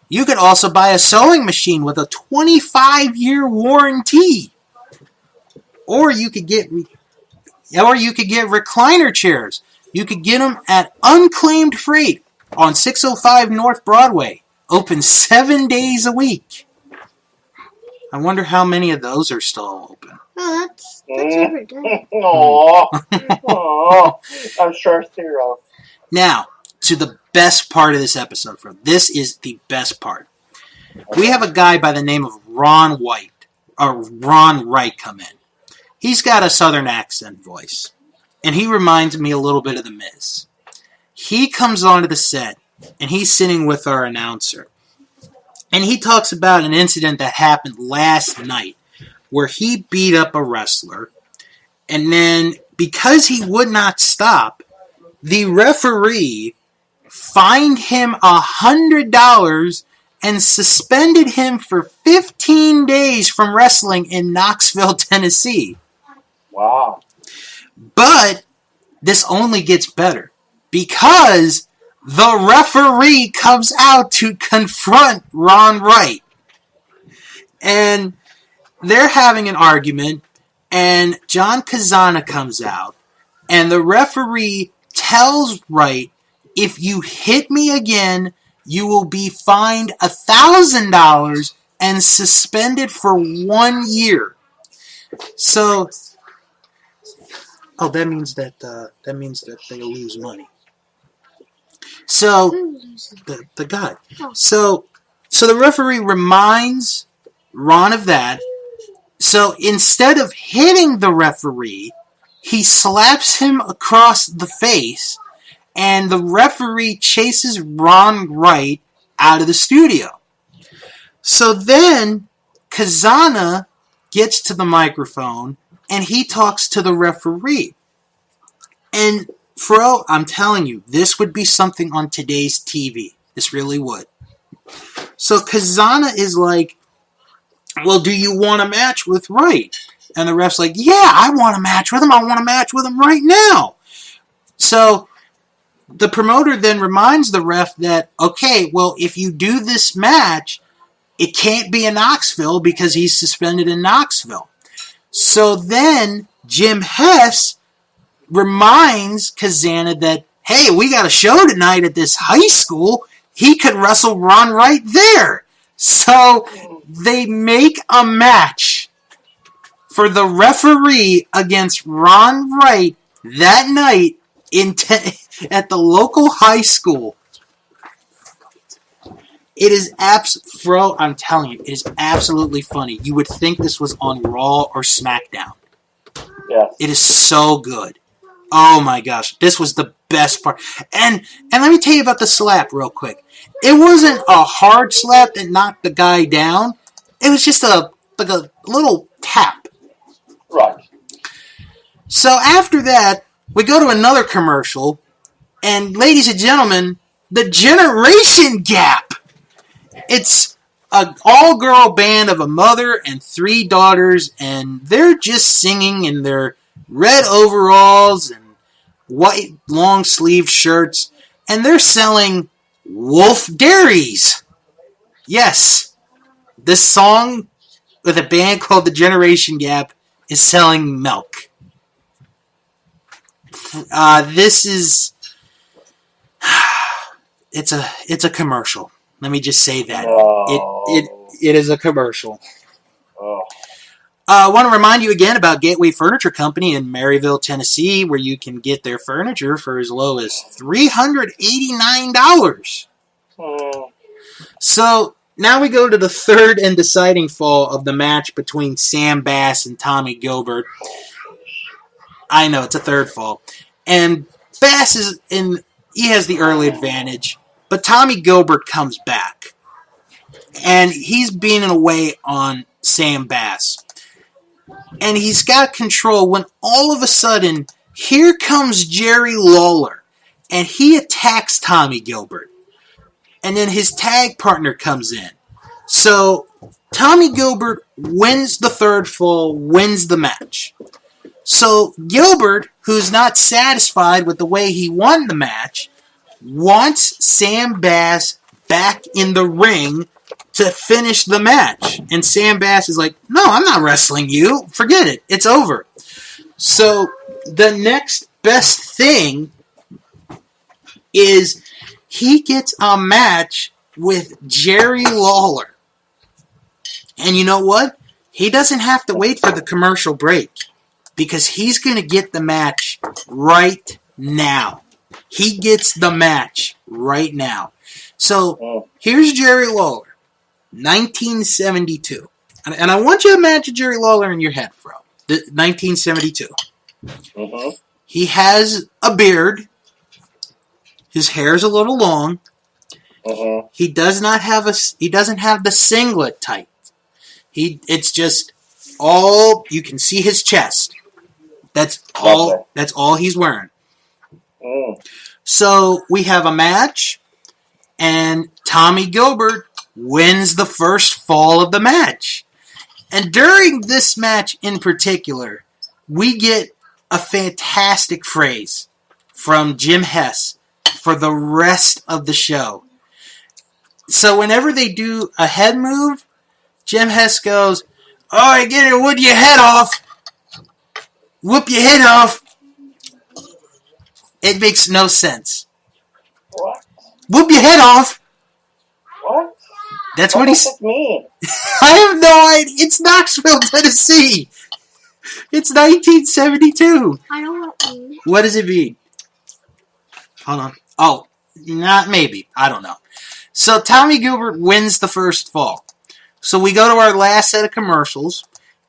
[SPEAKER 2] You could also buy a sewing machine with a 25-year warranty. Or you could get recliner chairs. You could get them at Unclaimed Freight on 605 North Broadway. Open 7 days a week. I wonder how many of those are still open.
[SPEAKER 4] Oh, that's overdone.
[SPEAKER 1] Aww. I'm sure 0.
[SPEAKER 2] Now, to the best part of this episode, Fro. This is the best part. We have a guy by the name of Ron Wright come in. He's got a southern accent voice, and he reminds me a little bit of The Miz. He comes onto the set, and he's sitting with our announcer, and he talks about an incident that happened last night where he beat up a wrestler, and then because he would not stop, the referee fined him $100 and suspended him for 15 days from wrestling in Knoxville, Tennessee.
[SPEAKER 1] Wow.
[SPEAKER 2] But this only gets better because the referee comes out to confront Ron Wright. And they're having an argument, and John Kazana comes out, and the referee tells Wright, if you hit me again, you will be fined $1,000 and suspended for 1 year. So, that means that they lose money. So, the guy. So the referee reminds Ron of that. So instead of hitting the referee, he slaps him across the face, and the referee chases Ron Wright out of the studio. So then Kazana gets to the microphone, and he talks to the referee. And Fro, I'm telling you, this would be something on today's TV. This really would. So Kazana is like, well, do you want a match with Wright? And the ref's like, yeah, I want a match with him. I want a match with him right now. So the promoter then reminds the ref that, okay, well, if you do this match, it can't be in Knoxville because he's suspended in Knoxville. So then Jim Hess reminds Kazana that, hey, we got a show tonight at this high school. He could wrestle Ron Wright there. So they make a match for the referee against Ron Wright that night at the local high school. It is Fro, I'm telling you, it is absolutely funny. You would think this was on Raw or SmackDown.
[SPEAKER 1] Yes.
[SPEAKER 2] It is so good. Oh my gosh, this was the best part. And let me tell you about the slap real quick. It wasn't a hard slap that knocked the guy down. It was just a little tap.
[SPEAKER 1] Right.
[SPEAKER 2] So after that, we go to another commercial, and ladies and gentlemen, the generation gap. It's an all-girl band of a mother and 3 daughters, and they're just singing in their red overalls and white long-sleeved shirts, and they're selling Wolf Dairies. Yes, this song with a band called The Generation Gap is selling milk. This is... It's a commercial. Let me just say that.
[SPEAKER 1] No.
[SPEAKER 2] It is a commercial.
[SPEAKER 1] Oh.
[SPEAKER 2] I want to remind you again about Gateway Furniture Company in Maryville, Tennessee, where you can get their furniture for as low as $389.
[SPEAKER 1] Mm.
[SPEAKER 2] So now we go to the third and deciding fall of the match between Sam Bass and Tommy Gilbert. I know, it's a third fall. And Bass he has the early advantage, but Tommy Gilbert comes back. And he's beating away on Sam Bass. And he's got control when all of a sudden, here comes Jerry Lawler. And he attacks Tommy Gilbert. And then his tag partner comes in. So, Tommy Gilbert wins the third fall, wins the match. So, Gilbert, who's not satisfied with the way he won the match, wants Sam Bass back in the ring to finish the match. And Sam Bass is like, no, I'm not wrestling you. Forget it. It's over. So, the next best thing is he gets a match with Jerry Lawler. And you know what? He doesn't have to wait for the commercial break because he's going to get the match right now. He gets the match right now. So, here's Jerry Lawler, 1972. And I want you to imagine Jerry Lawler in your head, Fro. 1972.
[SPEAKER 1] Mm-hmm.
[SPEAKER 2] He has a beard. His hair's a little long.
[SPEAKER 1] Mm-hmm.
[SPEAKER 2] He doesn't have the singlet tight. It's just all you can see his chest. That's all he's wearing.
[SPEAKER 1] Mm.
[SPEAKER 2] So we have a match, and Tommy Gilbert wins the first fall of the match. And during this match in particular, we get a fantastic phrase from Jim Hess for the rest of the show. So whenever they do a head move, Jim Hess goes, "Oh, I get it, whoop your head off. Whoop your head off." It makes no sense.
[SPEAKER 1] What?
[SPEAKER 2] Whoop your head off.
[SPEAKER 1] What?
[SPEAKER 2] That's
[SPEAKER 1] What
[SPEAKER 2] what
[SPEAKER 1] does
[SPEAKER 2] he's...
[SPEAKER 1] it mean?
[SPEAKER 2] I have no idea. It's Knoxville, Tennessee. It's 1972.
[SPEAKER 4] I don't want to.
[SPEAKER 2] What does it mean? Hold on. Oh, not maybe. I don't know. So Tommy Gilbert wins the first fall. So we go to our last set of commercials,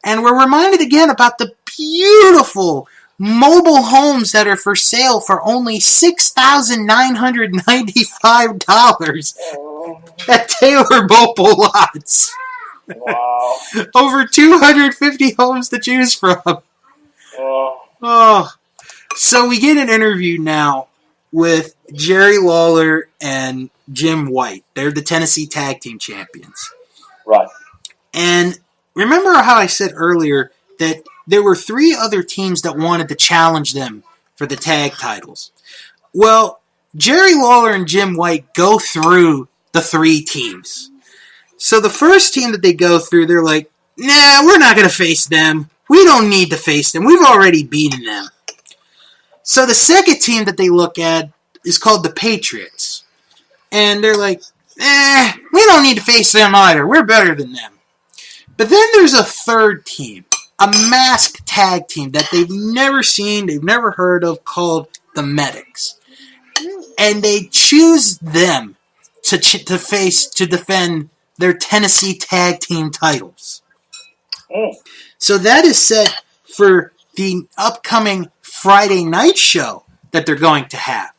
[SPEAKER 2] and we're reminded again about the beautiful mobile homes that are for sale for only $6,995 at Taylor Mobile Lots.
[SPEAKER 1] Wow.
[SPEAKER 2] Over 250 homes to choose from. Oh. So we get an interview now with Jerry Lawler and Jim White. They're the Tennessee Tag Team Champions.
[SPEAKER 1] Right.
[SPEAKER 2] And remember how I said earlier that there were 3 other teams that wanted to challenge them for the tag titles. Well, Jerry Lawler and Jim White go through the 3 teams. So the first team that they go through, they're like, nah, we're not going to face them. We don't need to face them. We've already beaten them. So the second team that they look at is called the Patriots. And they're like, we don't need to face them either. We're better than them. But then there's a third team, a masked tag team that they've never seen, they've never heard of, called the Medics. And they choose them to defend their Tennessee tag team titles. So that is set for the upcoming Friday night show that they're going to have.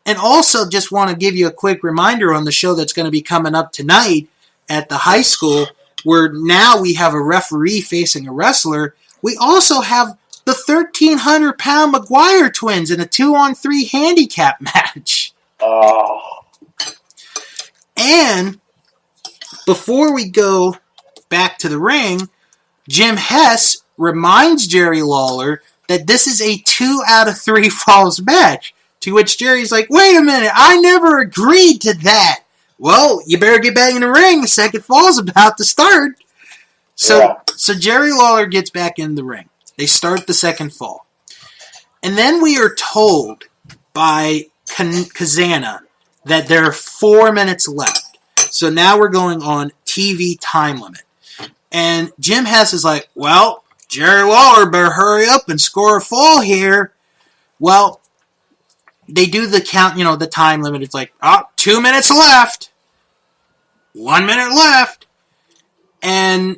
[SPEAKER 2] And also just want to give you a quick reminder on the show that's going to be coming up tonight at the high school, where now we have a referee facing a wrestler. We also have the 1,300-pound McGuire twins in a 2-on-3 handicap match.
[SPEAKER 1] Oh.
[SPEAKER 2] And before we go back to the ring, Jim Hess reminds Jerry Lawler that this is a 2 out of 3 falls match. To which Jerry's like, wait a minute, I never agreed to that. Well, you better get back in the ring. The second fall's about to start. So Jerry Lawler gets back in the ring. They start the second fall. And then we are told by Kazana that there are 4 minutes left. So now we're going on TV time limit. And Jim Hess is like, well, Jerry Lawler better hurry up and score a fall here. Well, they do the count, the time limit. It's like, 2 minutes left. 1 minute left. And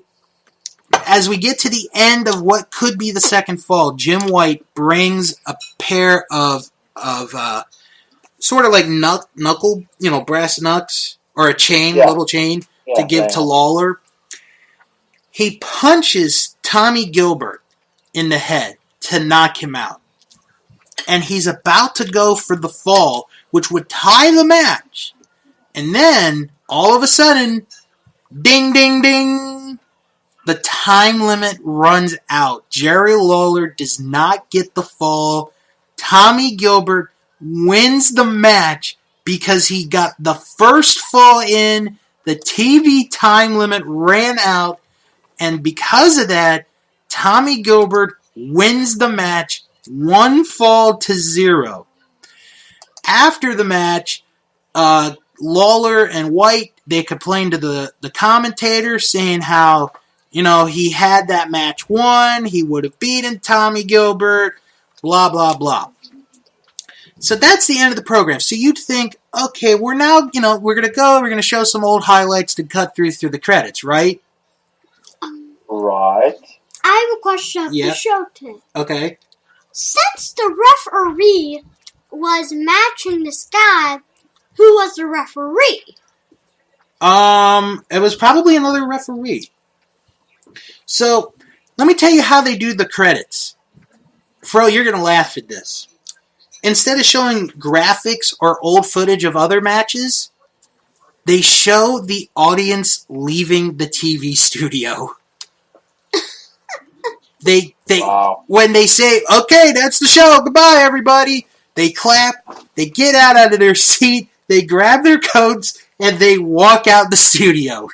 [SPEAKER 2] as we get to the end of what could be the second fall, Jim White brings a pair of sort of like knuckle, brass knucks, or a chain, little chain, to give to Lawler. He punches Tommy Gilbert in the head to knock him out. And he's about to go for the fall, which would tie the match. And then, all of a sudden, ding, ding, ding, the time limit runs out. Jerry Lawler does not get the fall. Tommy Gilbert wins the match because he got the first fall in. The TV time limit ran out. And because of that, Tommy Gilbert wins the match 1-0. After the match, Lawler and White, they complained to the commentator saying how, he had that match won, he would have beaten Tommy Gilbert, blah, blah, blah. So that's the end of the program. So you'd think, okay, we're now, we're going to show some old highlights to cut through the credits, right?
[SPEAKER 4] Right.
[SPEAKER 5] I have a question
[SPEAKER 2] Yeah.
[SPEAKER 5] to show today.
[SPEAKER 2] Okay.
[SPEAKER 5] Since the referee was matching this guy, who was the referee?
[SPEAKER 2] It was probably another referee. So, let me tell you how they do the credits. Fro, you're going to laugh at this. Instead of showing graphics or old footage of other matches, they show the audience leaving the TV studio.
[SPEAKER 4] Wow.
[SPEAKER 2] When they say, okay, that's the show, goodbye everybody, they clap, they get out of their seat, they grab their coats, and they walk out the studio.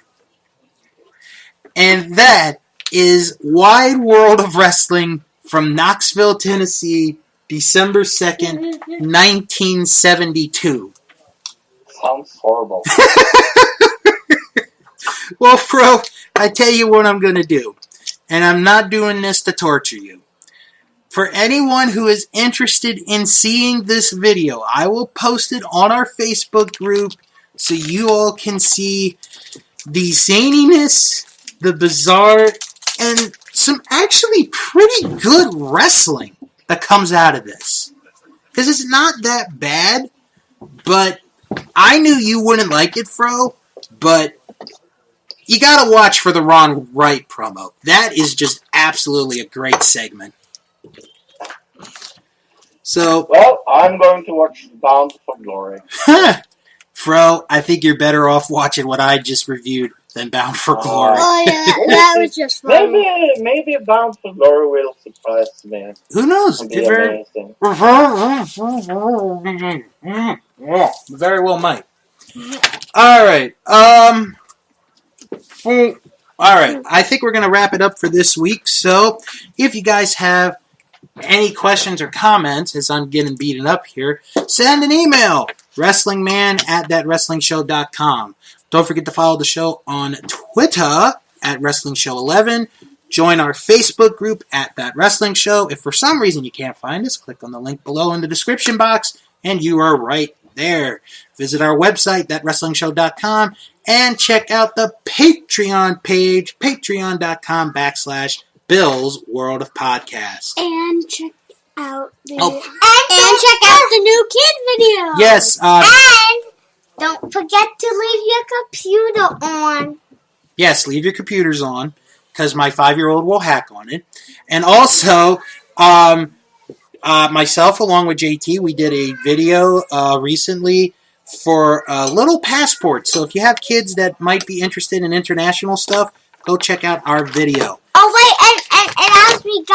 [SPEAKER 2] And that is Wide World of Wrestling from Knoxville, Tennessee, December 2nd, 1972.
[SPEAKER 4] Sounds horrible.
[SPEAKER 2] Well, Fro, I tell you what I'm going to do. And I'm not doing this to torture you. For anyone who is interested in seeing this video, I will post it on our Facebook group so you all can see the zaniness, the bizarre, and some actually pretty good wrestling that comes out of this. Because it's not that bad, but I knew you wouldn't like it, Fro, but you gotta watch for the Ron Wright promo. That is just absolutely a great segment. So,
[SPEAKER 4] Well, I'm going to watch Bound for Glory.
[SPEAKER 2] Fro, I think you're better off watching what I just reviewed than Bound for Glory.
[SPEAKER 5] Oh yeah, that was just funny.
[SPEAKER 4] Maybe Bound for Glory will surprise me.
[SPEAKER 2] Who knows?
[SPEAKER 4] It'll be
[SPEAKER 2] It very well might. Alright, Alright, I think we're going to wrap it up for this week. So, if you guys have any questions or comments, as I'm getting beaten up here, send an email, wrestlingman@thatwrestlingshow.com. Don't forget to follow the show on Twitter @WrestlingShow11. Join our Facebook group @ThatWrestlingShow. If for some reason you can't find us, click on the link below in the description box, and you are right there. Visit our website, thatwrestlingshow.com, and check out the Patreon page, patreon.com/Bill's World of Podcasts.
[SPEAKER 5] And check out the
[SPEAKER 2] Oh.
[SPEAKER 5] check out the new kid video.
[SPEAKER 2] Yes,
[SPEAKER 5] And don't forget to leave your computer on.
[SPEAKER 2] yes, leave your computers on, because my 5-year-old will hack on it. And also, myself along with JT, we did a video recently for Little Passport. So if you have kids that might be interested in international stuff, go check out our video.
[SPEAKER 5] Oh wait, and as we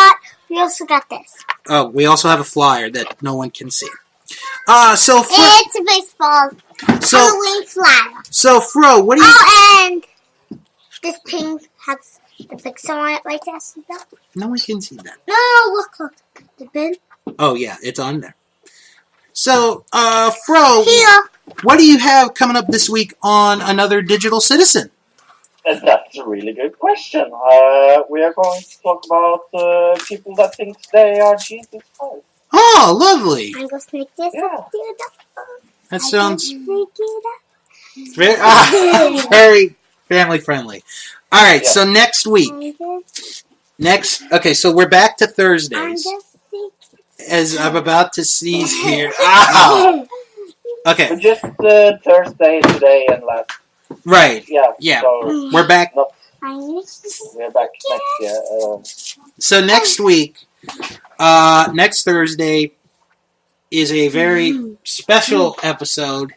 [SPEAKER 5] also got this.
[SPEAKER 2] Oh, we also have a flyer that no one can see.
[SPEAKER 5] It's a baseball Halloween flyer.
[SPEAKER 2] So Fro, what do you?
[SPEAKER 5] Oh, and this pink has the pixel on it like this.
[SPEAKER 2] No one can see that.
[SPEAKER 5] No, look, the bin.
[SPEAKER 2] Oh yeah, it's on there. So, Fro,
[SPEAKER 5] Here.
[SPEAKER 2] what do you have coming up this week on Another Digital Citizen?
[SPEAKER 4] That's a really good question. We are going to talk about people that think they are Jesus Christ.
[SPEAKER 2] Oh, lovely.
[SPEAKER 5] I'm gonna sneak this
[SPEAKER 4] Yeah.
[SPEAKER 5] up to the
[SPEAKER 2] That sounds
[SPEAKER 5] Sneak it up.
[SPEAKER 2] very family friendly. All right,
[SPEAKER 4] Yeah.
[SPEAKER 2] so next week. Okay, so we're back to Thursdays. As I'm about to seize here. Ow! Okay,
[SPEAKER 4] We're just Thursday today and last.
[SPEAKER 2] right.
[SPEAKER 4] Yeah.
[SPEAKER 2] Yeah.
[SPEAKER 4] So
[SPEAKER 2] We're back.
[SPEAKER 4] we're back next year.
[SPEAKER 2] So next week, next Thursday, is a very special episode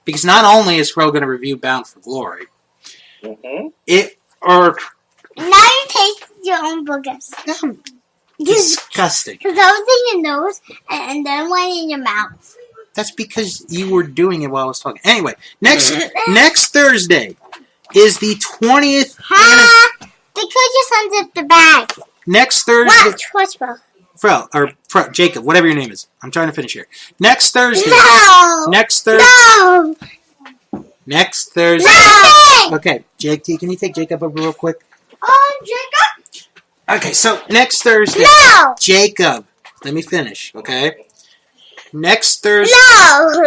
[SPEAKER 2] because not only is Fro going to review Bound for Glory,
[SPEAKER 4] Mm-hmm.
[SPEAKER 5] Now you taste your own boogers.
[SPEAKER 2] disgusting.
[SPEAKER 5] Because that was in your nose and then one in your mouth.
[SPEAKER 2] That's because you were doing it while I was talking. Anyway, next Thursday is the 20th.
[SPEAKER 5] Because your son zipped the bag.
[SPEAKER 2] Next Thursday,
[SPEAKER 5] Watch, bro.
[SPEAKER 2] Fro, Jacob, whatever your name is. I'm trying to finish here. Next Thursday.
[SPEAKER 5] No!
[SPEAKER 2] Next Thursday.
[SPEAKER 5] No!
[SPEAKER 2] Next Thursday.
[SPEAKER 5] No!
[SPEAKER 2] Okay, Jake, can you take Jacob over real quick?
[SPEAKER 5] Jacob?
[SPEAKER 2] Okay, so next Thursday.
[SPEAKER 5] No!
[SPEAKER 2] Jacob, let me finish, okay? Next Thursday.
[SPEAKER 5] No!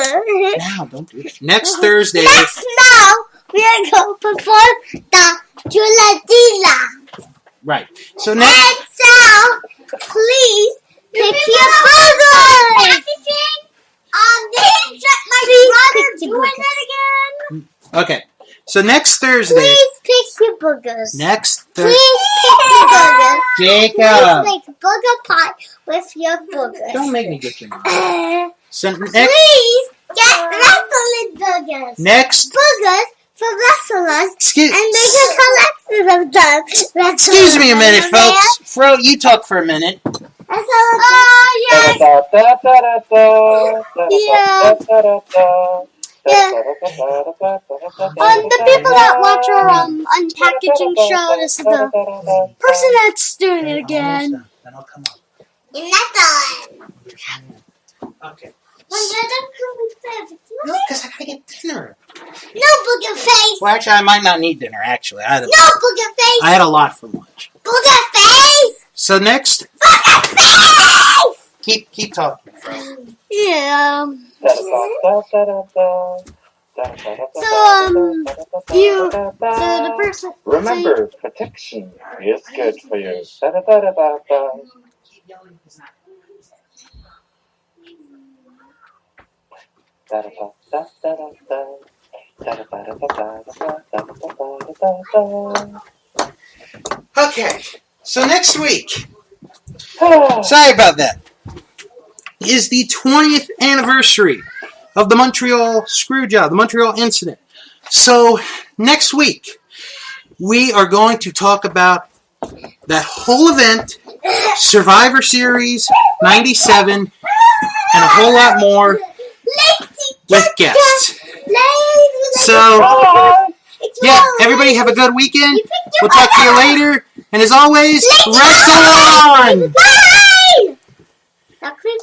[SPEAKER 2] Now, don't do that. Next Thursday.
[SPEAKER 5] Next now, we are going to perform the Juladila.
[SPEAKER 2] Right. So next.
[SPEAKER 5] And so, please pick your burgers. Please pick your burgers.
[SPEAKER 2] Okay. So next Thursday.
[SPEAKER 5] Please pick your burgers.
[SPEAKER 2] Next
[SPEAKER 5] Please
[SPEAKER 2] Thursday.
[SPEAKER 5] pick your burgers.
[SPEAKER 2] Jacob.
[SPEAKER 5] Please make burger pie with your burgers.
[SPEAKER 2] Don't make me get your name. So next.
[SPEAKER 5] Please get wrestling burgers.
[SPEAKER 2] Next.
[SPEAKER 5] Burgers for wrestlers.
[SPEAKER 2] Excuse.
[SPEAKER 5] And make a collection of them.
[SPEAKER 2] Excuse me a minute, folks. Fro, you talk for a minute.
[SPEAKER 5] Oh, the people that watch our unpackaging show, this is the person that's doing it again.
[SPEAKER 2] Then I'll come up.
[SPEAKER 5] You're not done.
[SPEAKER 2] Okay.
[SPEAKER 5] No,
[SPEAKER 2] Because I gotta get dinner.
[SPEAKER 5] booger face.
[SPEAKER 2] Well, actually, I might not need dinner. Actually,
[SPEAKER 5] No, booger face.
[SPEAKER 2] I had a lot for lunch.
[SPEAKER 5] Booger face.
[SPEAKER 2] So next,
[SPEAKER 5] Booger face.
[SPEAKER 2] keep talking, Fro.
[SPEAKER 5] Yeah. The person.
[SPEAKER 4] Remember, protection is good for you.
[SPEAKER 2] Okay. So next week, sorry about that, is the 20th anniversary of the Montreal Screwjob, the Montreal incident. So next week, we are going to talk about that whole event, Survivor Series 97, and a whole lot more with guests. So, yeah, everybody have a good weekend. We'll talk to you later. And as always, wrestle on!
[SPEAKER 5] Bye!